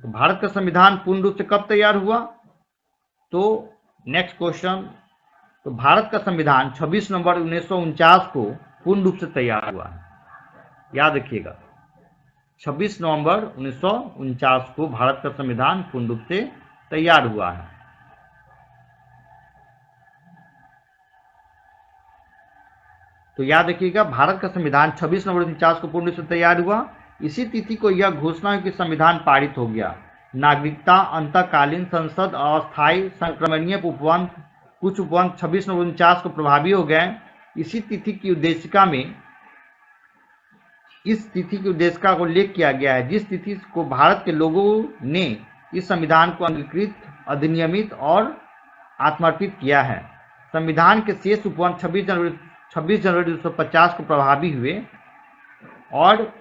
[SPEAKER 1] तो भारत का संविधान पूर्ण रूप से कब तैयार हुआ? तो नेक्स्ट क्वेश्चन, तो भारत का संविधान 26 नवंबर 1949 को पूर्ण रूप से तैयार हुआ है। याद रखिएगा 26 नवंबर 1949 को भारत का संविधान पूर्ण रूप से तैयार हुआ है। तो याद रखिएगा, भारत का संविधान 26 नवंबर 1949 को पूर्ण रूप से तैयार हुआ। इसी तिथि को यह घोषणा हुई कि संविधान पारित हो गया। नागरिकता, अंतःकालीन संसद, अस्थायी संक्रमणीय उपबंध, कुछ उपबंध 26 नवंबर 1949 को प्रभावी हो गए। इसी तिथि की उद्देशिका में इस तिथि की उद्देशिका को उल्लेख किया गया है, जिस तिथि को भारत के लोगों ने इस संविधान को अंगीकृत, अधिनियमित और आत्मार्पित किया है। संविधान के शेष उपबंध 26 जनवरी 1950 को प्रभावी हुए और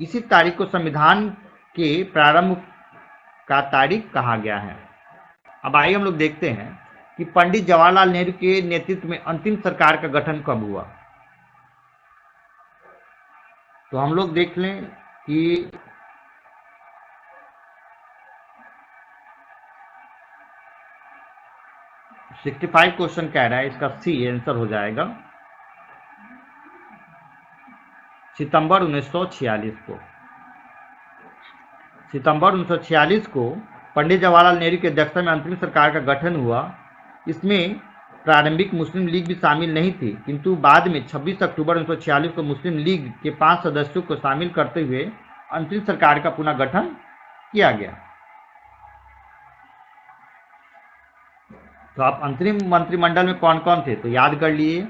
[SPEAKER 1] इसी तारीख को संविधान के प्रारंभ का तारीख कहा गया है। अब आइए हम लोग देखते हैं कि पंडित जवाहरलाल नेहरू के नेतृत्व में अंतिम सरकार का गठन कब हुआ। तो हम लोग देख लें कि सिक्सटी 65 क्वेश्चन कह रहा है, इसका सी आंसर हो जाएगा सितंबर 1946 को। सितंबर 1946 को पंडित जवाहरलाल नेहरू की अध्यक्षता में अंतरिम सरकार का गठन हुआ। इसमें प्रारंभिक मुस्लिम लीग भी शामिल नहीं थी, किंतु बाद में 26 अक्टूबर 1946 को मुस्लिम लीग के 5 सदस्यों को शामिल करते हुए अंतरिम सरकार का पुनः गठन किया गया। तो आप अंतरिम मंत्रिमंडल में कौन कौन थे तो याद कर लिए।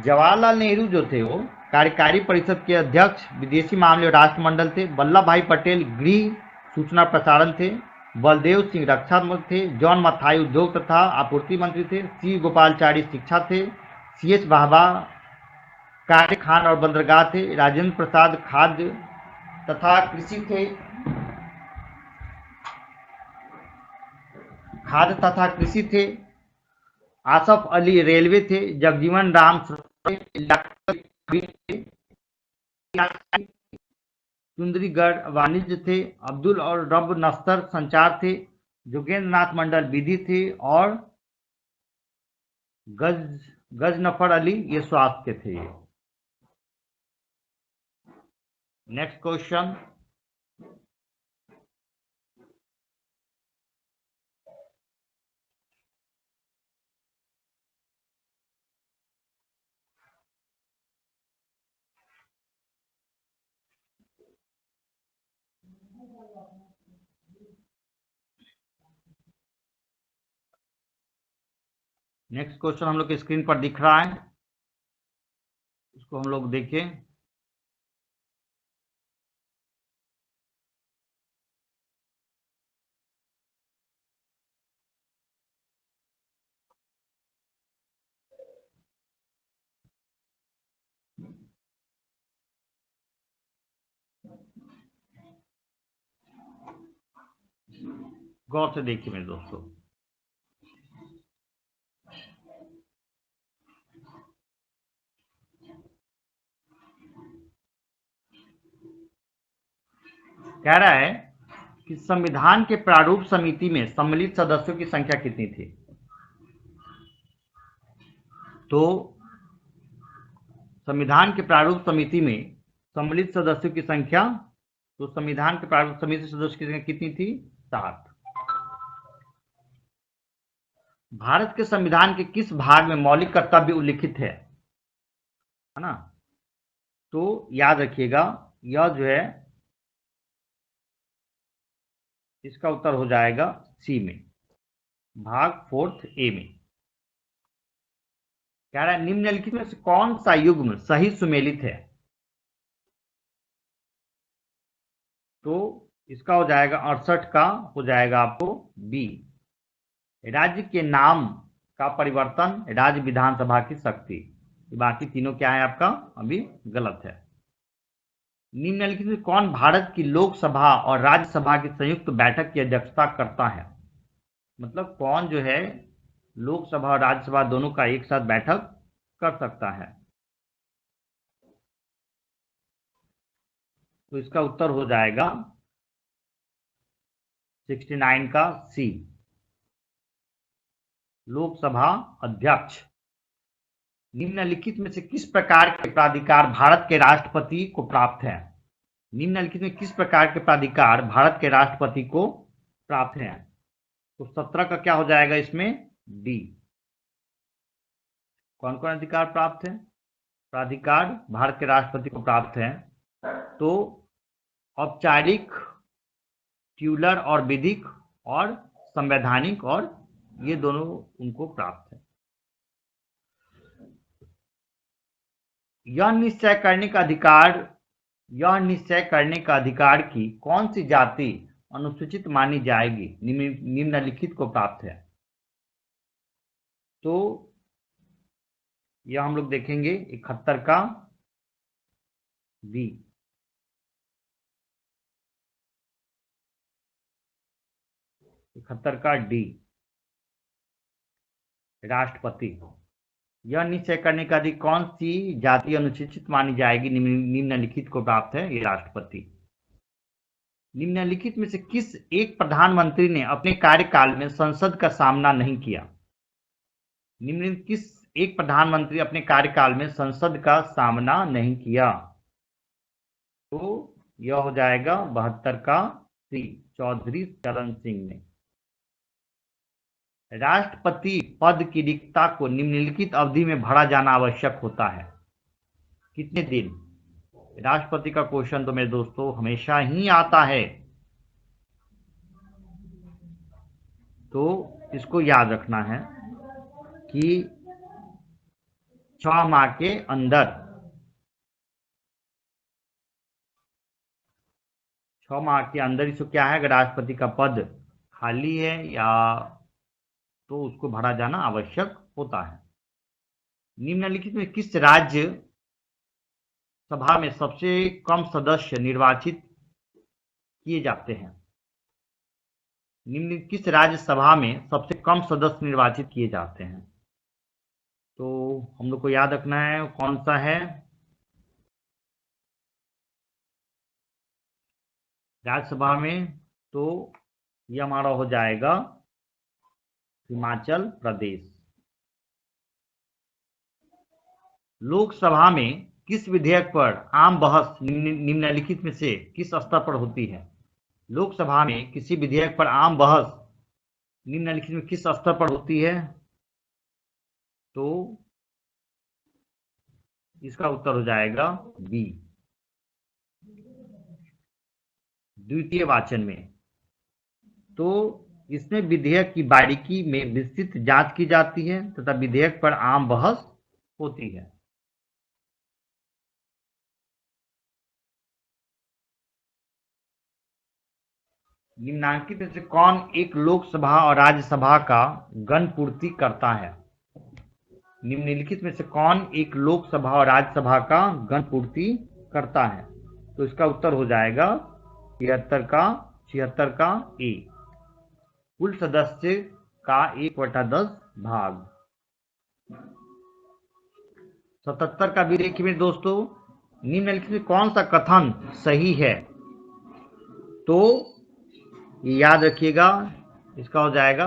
[SPEAKER 1] जवाहरलाल नेहरू जो थे वो कार्यकारी परिषद के अध्यक्ष, विदेशी मामले और राष्ट्रमंडल थे। वल्लभ भाई पटेल गृह, सूचना प्रसारण थे। बलदेव सिंह रक्षा मंत्री थे। जॉन मथाई उद्योग तथा आपूर्ति मंत्री थे। सी गोपालचारी शिक्षा थे। CH वाहबा कार्य, खान और बंदरगाह थे। राजेंद्र प्रसाद खाद्य तथा कृषि थे। खाद्य तथा कृषि थे। आसफ अली रेलवे थे। जगजीवन राम सुंदरीगढ़ वाणिज्य थे। अब्दुल और रब नस्तर संचार थे। जोगेंद्र नाथ मंडल विधि थे और गजनफर अली ये स्वास्थ्य थे। नेक्स्ट क्वेश्चन, हम लोग के स्क्रीन पर दिख रहा है, इसको हम लोग देखें। गौर से देखिए मेरे दोस्तों। कह रहा है कि संविधान के प्रारूप समिति में सम्मिलित सदस्यों की संख्या कितनी थी। तो संविधान के प्रारूप समिति में सम्मिलित सदस्यों की संख्या, तो संविधान के प्रारूप समिति सदस्यों की संख्या कितनी थी? 7। भारत के संविधान के किस भाग में मौलिक कर्तव्य उल्लिखित है ना? तो याद रखिएगा, यह जो है इसका उत्तर हो जाएगा सी में, भाग 4 ए में। कह रहा है निम्नलिखित में से कौन सा युग्म सही सुमेलित है? तो इसका हो जाएगा 68 का हो जाएगा आपको बी। राज्य के नाम का परिवर्तन राज्य विधानसभा की शक्ति। बाकी तीनों क्या है आपका अभी गलत है। निम्नलिखित में कौन भारत की लोकसभा और राज्यसभा की संयुक्त बैठक की अध्यक्षता करता है? मतलब कौन जो है लोकसभा और राज्यसभा दोनों का एक साथ बैठक कर सकता है? तो इसका उत्तर हो जाएगा 69 का सी, लोकसभा अध्यक्ष। निम्नलिखित में से किस प्रकार के प्राधिकार भारत के राष्ट्रपति को प्राप्त है? निम्नलिखित में किस प्रकार के प्राधिकार भारत के राष्ट्रपति को प्राप्त हैं? तो 17 का क्या हो जाएगा इसमें? डी। कौन कौन अधिकार प्राप्त है? प्राधिकार भारत के राष्ट्रपति को प्राप्त है। तो औपचारिक, ट्यूलर और विधिक और संवैधानिक, और ये दोनों उनको प्राप्त है। यह निश्चय करने का अधिकार की कौन सी जाति अनुसूचित मानी जाएगी निम्नलिखित को प्राप्त है? तो यह हम लोग देखेंगे 71 का बी। 71 का डी, राष्ट्रपति। यह निश्चय करने का अधिकार कौन सी जाति अनुसूचित मानी जाएगी निम्नलिखित को प्राप्त है? ये राष्ट्रपति। निम्नलिखित में से किस एक प्रधानमंत्री ने अपने कार्यकाल में संसद का सामना नहीं किया? निम्नलिखित किस एक प्रधानमंत्री अपने कार्यकाल में संसद का सामना नहीं किया? तो यह हो जाएगा 72 का सी, चौधरी चरण सिंह ने। राष्ट्रपति पद की रिक्तता को निम्नलिखित अवधि में भरा जाना आवश्यक होता है। कितने दिन? राष्ट्रपति का क्वेश्चन तो मेरे दोस्तों हमेशा ही आता है, तो इसको याद रखना है कि 6 माह के अंदर, 6 माह के अंदर इसको क्या है, अगर राष्ट्रपति का पद खाली है या तो उसको भरा जाना आवश्यक होता है। निम्नलिखित में किस राज्य सभा में सबसे कम सदस्य निर्वाचित किए जाते हैं? निम्नलिखित किस राज्य सभा में सबसे कम सदस्य निर्वाचित किए जाते हैं? तो हम लोग को याद रखना है कौन सा है। राज्यसभा में तो ये हमारा हो जाएगा हिमाचल प्रदेश। लोकसभा में किस विधेयक पर आम बहस निम्नलिखित में से किस स्तर पर होती है? लोकसभा में किसी विधेयक पर आम बहस निम्नलिखित में किस स्तर पर होती है? तो इसका उत्तर हो जाएगा बी, द्वितीय वाचन में। तो इसमें विधेयक की बारीकी में विस्तृत जांच की जाती है तथा विधेयक पर आम बहस होती है। निम्नांकित में से कौन एक लोकसभा और राज्यसभा का गणपूर्ति करता है? निम्नलिखित में से कौन एक लोकसभा और राज्यसभा का गणपूर्ति करता है? तो इसका उत्तर हो जाएगा 76 का ए, कुल सदस्य का 1/10 भाग। 77 का भी देखिए मेरे दोस्तों, निम्नलिखित में कौन सा कथन सही है? तो ये याद रखिएगा, इसका हो जाएगा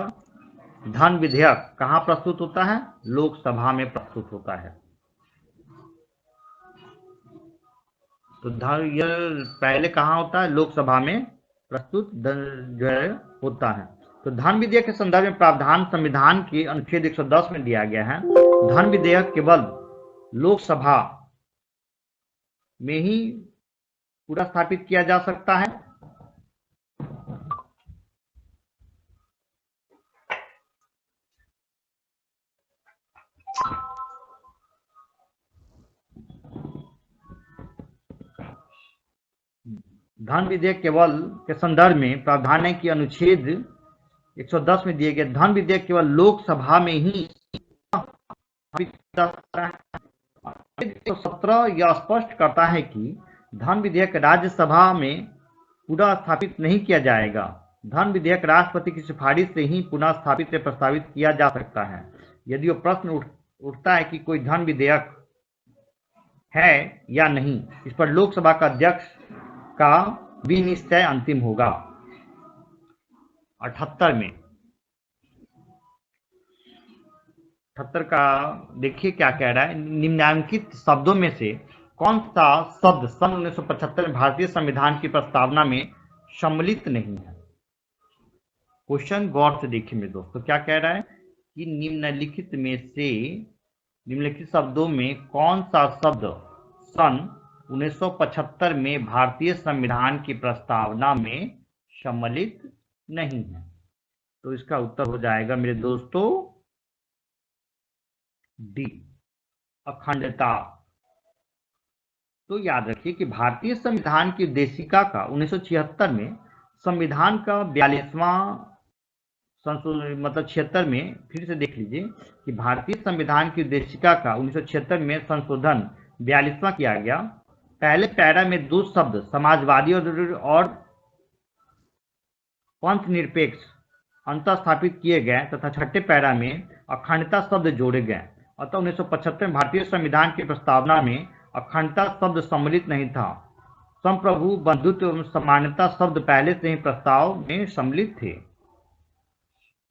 [SPEAKER 1] धन विधेयक कहाँ प्रस्तुत होता है? लोकसभा में प्रस्तुत होता है। तो धन यह पहले कहाँ होता है? लोकसभा में प्रस्तुत जो है होता है। तो धन विधेयक के संदर्भ में प्रावधान संविधान के अनुच्छेद 110 में दिया गया है। धन विधेयक केवल लोकसभा में ही पूरा स्थापित किया जा सकता है। धन विधेयक केवल के संदर्भ में प्रावधान है कि अनुच्छेद 110 में दिए गए धन विधेयक केवल लोकसभा में ही 117 यह स्पष्ट करता है कि धन विधेयक राज्यसभा में पुनः स्थापित नहीं किया जाएगा। धन विधेयक राष्ट्रपति की सिफारिश से ही पुनः स्थापित या प्रस्तावित किया जा सकता है। यदि वो प्रश्न उठता है कि कोई धन विधेयक है या नहीं, इस पर लोकसभा का अध्यक्ष का भी निश्चय अंतिम होगा। 78 में 78 का देखिए क्या कह रहा है। निम्नलिखित शब्दों में से कौन सा शब्द सन 1975 में भारतीय संविधान की प्रस्तावना में सम्मिलित नहीं है? क्वेश्चन गौर से देखिए मेरे दोस्तों, क्या कह रहा है कि निम्नलिखित शब्दों में कौन सा शब्द सन 1975 में भारतीय संविधान की प्रस्तावना में सम्मिलित नहीं है? तो इसका उत्तर हो जाएगा मेरे दोस्तों डी, अखंडता। तो याद रखिए कि भारतीय संविधान की उद्देशिका का 1976 में संविधान का 42वां संशोधन, मतलब 76 में, फिर से देख लीजिए कि भारतीय संविधान की उद्देशिका का 1976 में संशोधन 42वां किया गया। पहले पैरा में दो शब्द समाजवादी और पंथ निरपेक्ष अंतर स्थापित किए गए तथा छठे पैरा में अखंडता शब्द जोड़े गए। अतः 1975 में भारतीय संविधान की प्रस्तावना में अखंडता शब्द सम्मिलित नहीं था। संप्रभु, बंधुत्व एवं समानता शब्द पहले से ही प्रस्ताव में सम्मिलित थे।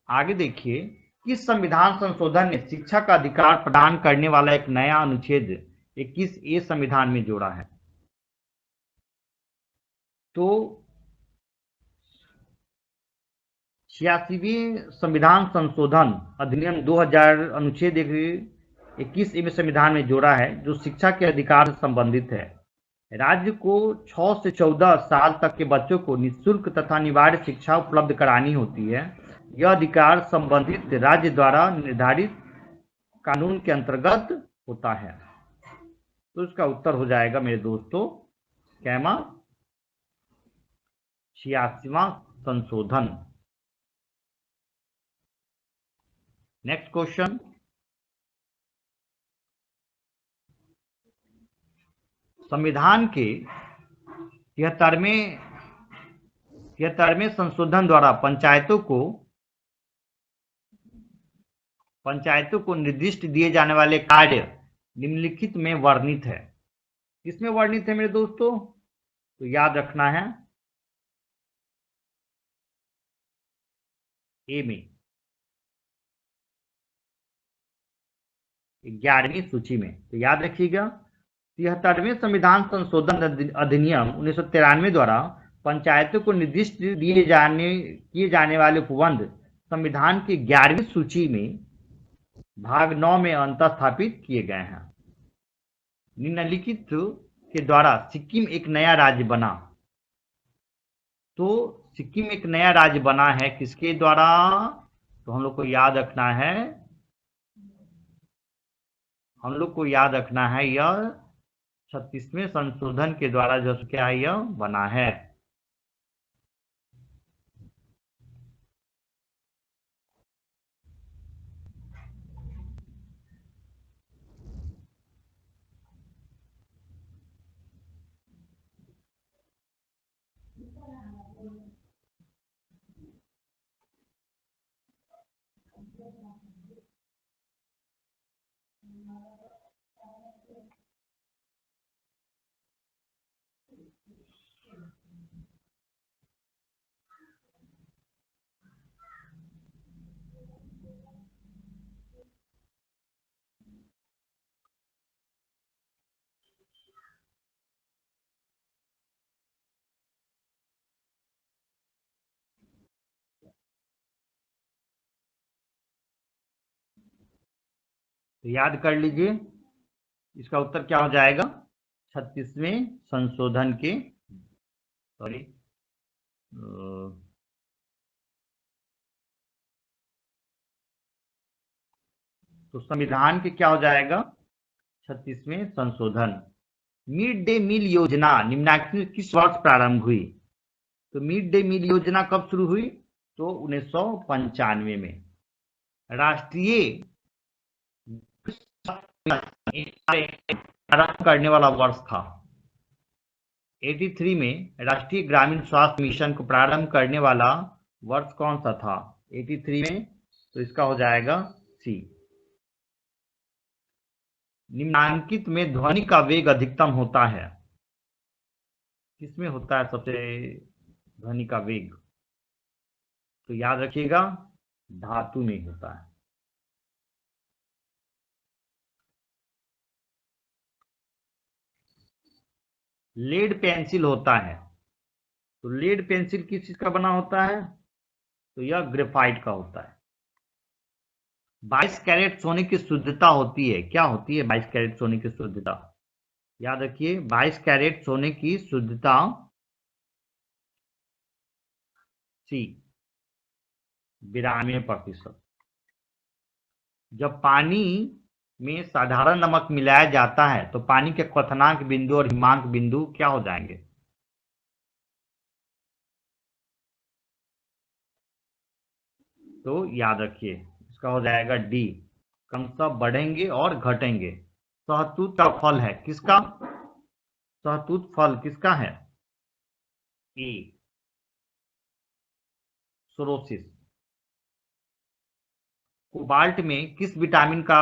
[SPEAKER 1] आगे देखिए, किस संविधान संशोधन ने शिक्षा का अधिकार प्रदान करने वाला एक नया अनुच्छेद 21A संविधान में जोड़ा है? तो 86वें संविधान संशोधन अधिनियम 2000 अनुच्छेद 21A में संविधान में जोड़ा है, जो शिक्षा के अधिकार से संबंधित है। राज्य को 6 से 14 साल तक के बच्चों को निःशुल्क तथा अनिवार्य शिक्षा उपलब्ध करानी होती है। यह अधिकार संबंधित राज्य द्वारा निर्धारित कानून के अंतर्गत होता है। तो इसका उत्तर हो जाएगा मेरे दोस्तों कैमा 86वां संशोधन। नेक्स्ट क्वेश्चन, संविधान के 73वें संशोधन द्वारा पंचायतों को निर्दिष्ट दिए जाने वाले कार्य निम्नलिखित में वर्णित है। किसमें वर्णित है मेरे दोस्तों? तो याद रखना है ए में, 11वीं सूची में। तो याद रखिएगा, 73वें संविधान संशोधन अधिनियम 1993 द्वारा पंचायतों को निर्दिष्ट किए जाने वाले उपबंध संविधान की 11वीं सूची में भाग 9 में अंतर स्थापित किए गए हैं। निम्नलिखित के द्वारा सिक्किम एक नया राज्य बना। तो सिक्किम एक नया राज्य बना है किसके द्वारा? तो हम लोग को याद रखना है यह 36वें संशोधन के द्वारा जो क्या है यह बना है। तो याद कर लीजिए, इसका उत्तर क्या हो जाएगा? 36वें संशोधन के तो संविधान के क्या हो जाएगा? 36वें संशोधन। मिड डे मील योजना निम्नलिखित किस वर्ष प्रारंभ हुई? तो मिड डे मील योजना कब शुरू हुई? तो 1995 में। राष्ट्रीय प्रारंभ करने वाला वर्ष था 83 में। राष्ट्रीय ग्रामीण स्वास्थ्य मिशन को प्रारंभ करने वाला वर्ष कौन सा था 83 में? तो इसका हो जाएगा सी। निम्नांकित में ध्वनि का वेग अधिकतम होता है, किसमें होता है सबसे ध्वनि का वेग? तो याद रखिएगा, धातु में होता है। लेड पेंसिल होता है, तो लेड पेंसिल किस चीज का बना होता है? तो यह ग्रेफाइट का होता है। 22 कैरेट सोने की शुद्धता होती है, क्या होती है 22 कैरेट सोने की शुद्धता? याद रखिए, 22 कैरेट सोने की शुद्धता सी 92%। जब पानी में साधारण नमक मिलाया जाता है तो पानी के क्वथनांक बिंदु और हिमांक बिंदु क्या हो जाएंगे? तो याद रखिए, इसका हो जाएगा डी, क्रमशः बढ़ेंगे और घटेंगे। सहतूत का फल है किसका? सहतूत फल किसका है? ए, सोरोसिस। कोबाल्ट में किस विटामिन का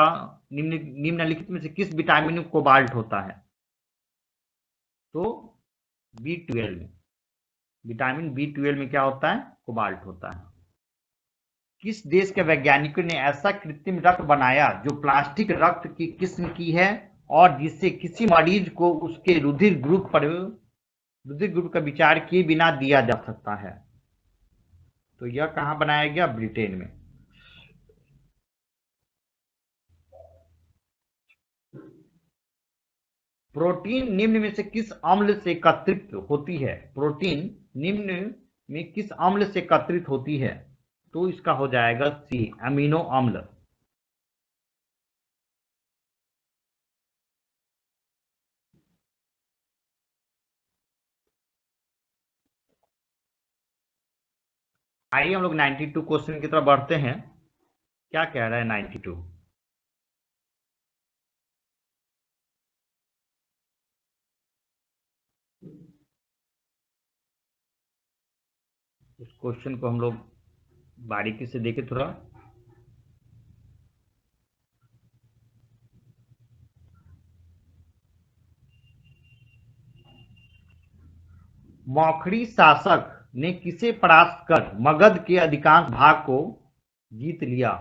[SPEAKER 1] निम्नलिखित में से किस विटामिन में कोबाल्ट होता है? तो B12 में, विटामिन B12 में क्या होता है? कोबाल्ट होता है। किस देश के वैज्ञानिकों ने ऐसा कृत्रिम रक्त बनाया जो प्लास्टिक रक्त की किस्म की है और जिससे किसी मरीज को उसके रुधिर ग्रुप का विचार किए बिना दिया जा सकता है? तो यह कहां बनाया गया? ब्रिटेन में। प्रोटीन निम्न में से किस अम्ल से एकत्रित होती है? प्रोटीन निम्न में किस अम्ल से एकत्रित होती है? तो इसका हो जाएगा सी, अमीनो अम्ल। आइए हम लोग 92 क्वेश्चन की तरफ बढ़ते हैं। क्या कह रहा है 92? इस क्वेश्चन को हम लोग बारीकी से देखें थोड़ा। मौखरी शासक ने किसे परास्त कर मगध के अधिकांश भाग को जीत लिया?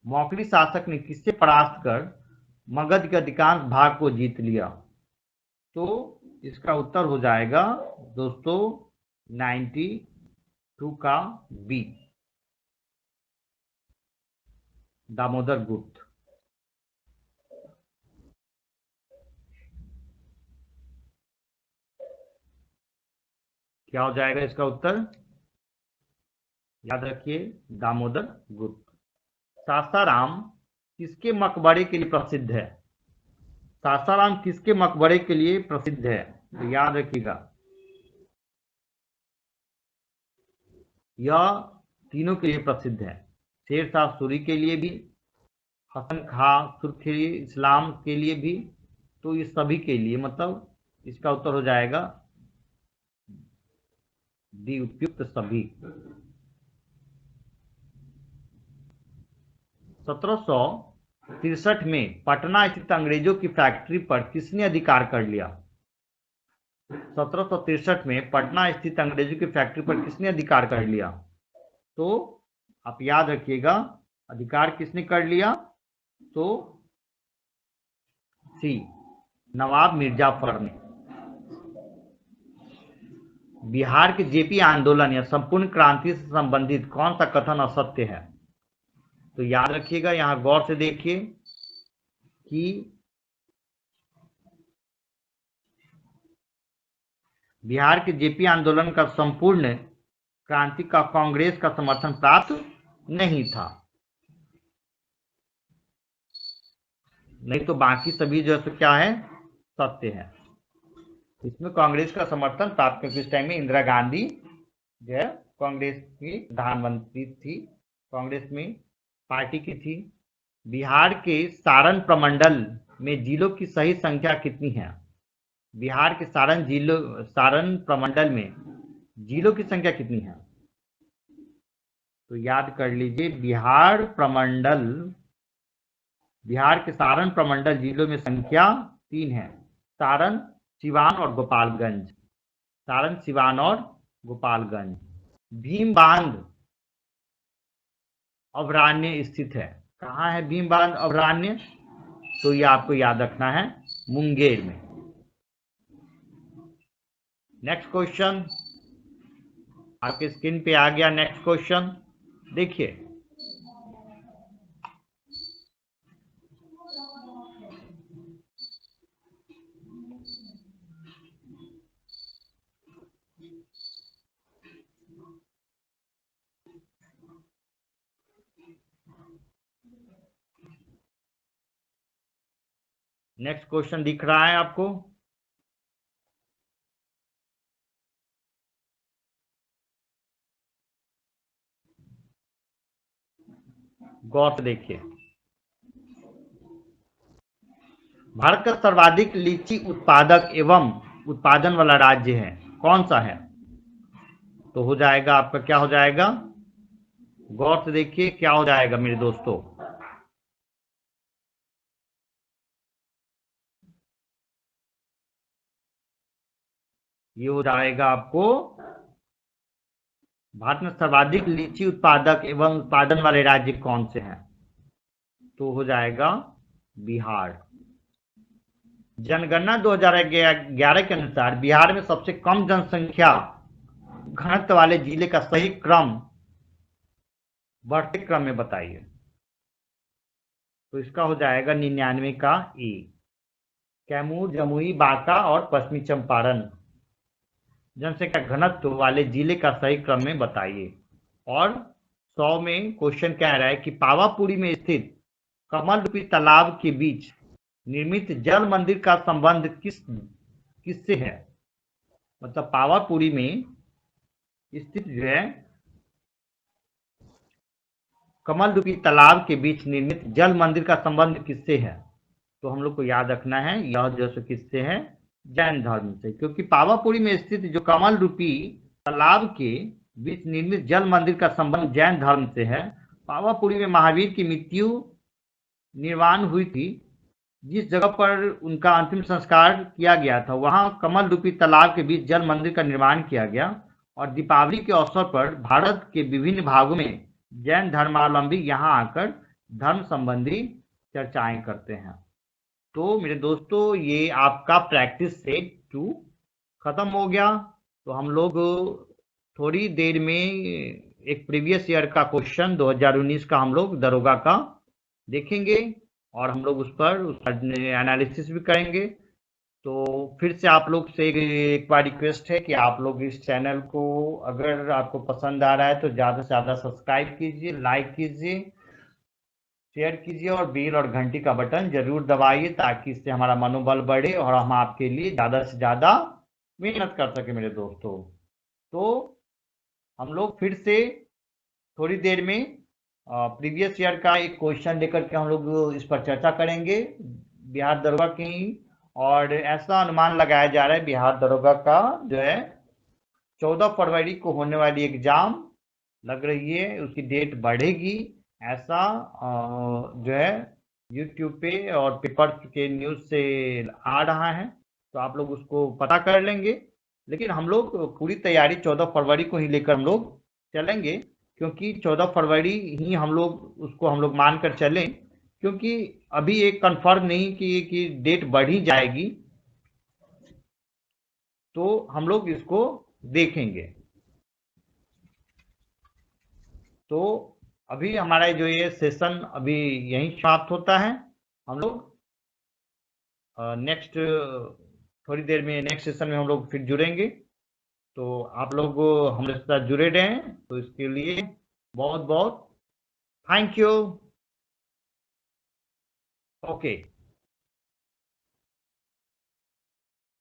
[SPEAKER 1] मौखरी शासक ने किसे परास्त कर मगध के अधिकांश भाग को जीत लिया? तो इसका उत्तर हो जाएगा दोस्तों 92 का बी, दामोदर गुप्त। क्या हो जाएगा इसका उत्तर? याद रखिए, दामोदर गुप्त। सासाराम किसके मकबरे के लिए प्रसिद्ध है? सासाराम किसके मकबरे के लिए प्रसिद्ध है? तो याद रखिएगा, यह तीनों के लिए प्रसिद्ध है। शेर शाह सूरी के लिए भी, हसन खां सुरखी इस्लाम के लिए भी, तो ये सभी के लिए, मतलब इसका उत्तर हो जाएगा डी, उपयुक्त सभी। 1763 में पटना स्थित अंग्रेजों की फैक्ट्री पर किसने अधिकार कर लिया? 1763 में पटना स्थित अंग्रेजों की फैक्ट्री पर किसने अधिकार कर लिया? तो आप याद रखिएगा, अधिकार किसने कर लिया? तो सी, नवाब मिर्जाफर ने। बिहार के जेपी आंदोलन या संपूर्ण क्रांति से संबंधित कौन सा कथन असत्य है? तो याद रखिएगा, यहां गौर से देखिए कि बिहार के जेपी आंदोलन का संपूर्ण क्रांति का कांग्रेस का समर्थन प्राप्त नहीं था, नहीं तो बाकी सभी जो है क्या है? सत्य है। इसमें कांग्रेस का समर्थन प्राप्त, क्योंकि इस टाइम में इंदिरा गांधी जो है कांग्रेस की प्रधानमंत्री थी, कांग्रेस में पार्टी की थी। बिहार के सारण प्रमंडल में जिलों की सही संख्या कितनी है? बिहार के सारण प्रमंडल में जिलों की संख्या कितनी है? तो याद कर लीजिए, बिहार के सारण प्रमंडल जिलों में संख्या 3 है। सारण, सिवान और गोपालगंज। सारण, सिवान और गोपालगंज। भीम बांध अभयारण्य स्थित है, कहाँ है भीम बांध अभयारण्य? तो ये आपको याद रखना है, मुंगेर में। नेक्स्ट क्वेश्चन आपके स्क्रीन पे आ गया। नेक्स्ट क्वेश्चन देखिए, नेक्स्ट क्वेश्चन दिख रहा है आपको? गौर से देखिए, भारत का सर्वाधिक लीची उत्पादक एवं उत्पादन वाला राज्य है, कौन सा है? तो हो जाएगा आपका, क्या हो जाएगा? गौर से देखिए क्या हो जाएगा मेरे दोस्तों। ये हो जाएगा आपको, भारत में सर्वाधिक लीची उत्पादक एवं उत्पादन वाले राज्य कौन से हैं? तो हो जाएगा बिहार। जनगणना 2011 के अनुसार बिहार में सबसे कम जनसंख्या घनत्व वाले जिले का सही क्रम बढ़ते क्रम में बताइए। तो इसका हो जाएगा 99 का ए, कैमूर, जमुई, बांका और पश्चिमी चंपारण जनसंख्या घनत्व वाले जिले का सही क्रम में बताइए। और 100 में क्वेश्चन कह रहा है कि पावापुरी में स्थित कमल रूपी तालाब के बीच निर्मित जल मंदिर का संबंध किससे है? मतलब पावापुरी में स्थित जो है कमल रूपी तालाब के बीच निर्मित जल मंदिर का संबंध किससे है? तो हम लोग को याद रखना है, यह जो किससे है? जैन धर्म से, क्योंकि पावापुरी में स्थित जो कमल रूपी तालाब के बीच निर्मित जल मंदिर का संबंध जैन धर्म से है। पावापुरी में महावीर की मृत्यु निर्वाण हुई थी, जिस जगह पर उनका अंतिम संस्कार किया गया था, वहां कमल रूपी तालाब के बीच जल मंदिर का निर्माण किया गया। और दीपावली के अवसर पर भारत के विभिन्न भागों में जैन धर्मावलंबी यहां आकर धर्म संबंधी चर्चाएं करते हैं। तो मेरे दोस्तों, ये आपका प्रैक्टिस सेट 2 खत्म हो गया। तो हम लोग थोड़ी देर में एक प्रीवियस ईयर का क्वेश्चन 2019 का हम लोग दरोगा का देखेंगे और हम लोग उस पर एनालिसिस भी करेंगे। तो फिर से आप लोग से एक बार रिक्वेस्ट है कि आप लोग इस चैनल को, अगर आपको पसंद आ रहा है तो ज़्यादा से ज़्यादा सब्सक्राइब कीजिए, लाइक कीजिए, शेयर कीजिए और बेल और घंटी का बटन जरूर दबाइए, ताकि इससे हमारा मनोबल बढ़े और हम आपके लिए ज़्यादा से ज़्यादा मेहनत कर सके मेरे दोस्तों। तो हम लोग फिर से थोड़ी देर में प्रीवियस ईयर का एक क्वेश्चन लेकर के हम लोग इस पर चर्चा करेंगे, बिहार दरोगा की। और ऐसा अनुमान लगाया जा रहा है बिहार दरोगा का जो है 14 फरवरी को होने वाली एग्जाम लग रही है, उसकी डेट बढ़ेगी, ऐसा जो है यूट्यूब पे और पेपर के न्यूज़ से आ रहा है। तो आप लोग उसको पता कर लेंगे, लेकिन हम लोग पूरी तैयारी 14 फरवरी को ही लेकर हम लोग चलेंगे, क्योंकि 14 फरवरी ही हम लोग मानकर चलें, क्योंकि अभी एक कंफर्म नहीं कि डेट बढ़ी जाएगी। तो हम लोग इसको देखेंगे। तो अभी हमारा जो ये सेशन अभी यहीं समाप्त होता है। हम लोग नेक्स्ट थोड़ी देर में नेक्स्ट सेशन में हम लोग फिर जुड़ेंगे। तो आप लोग हमारे साथ जुड़े रहें, तो इसके लिए बहुत बहुत थैंक यू। ओके।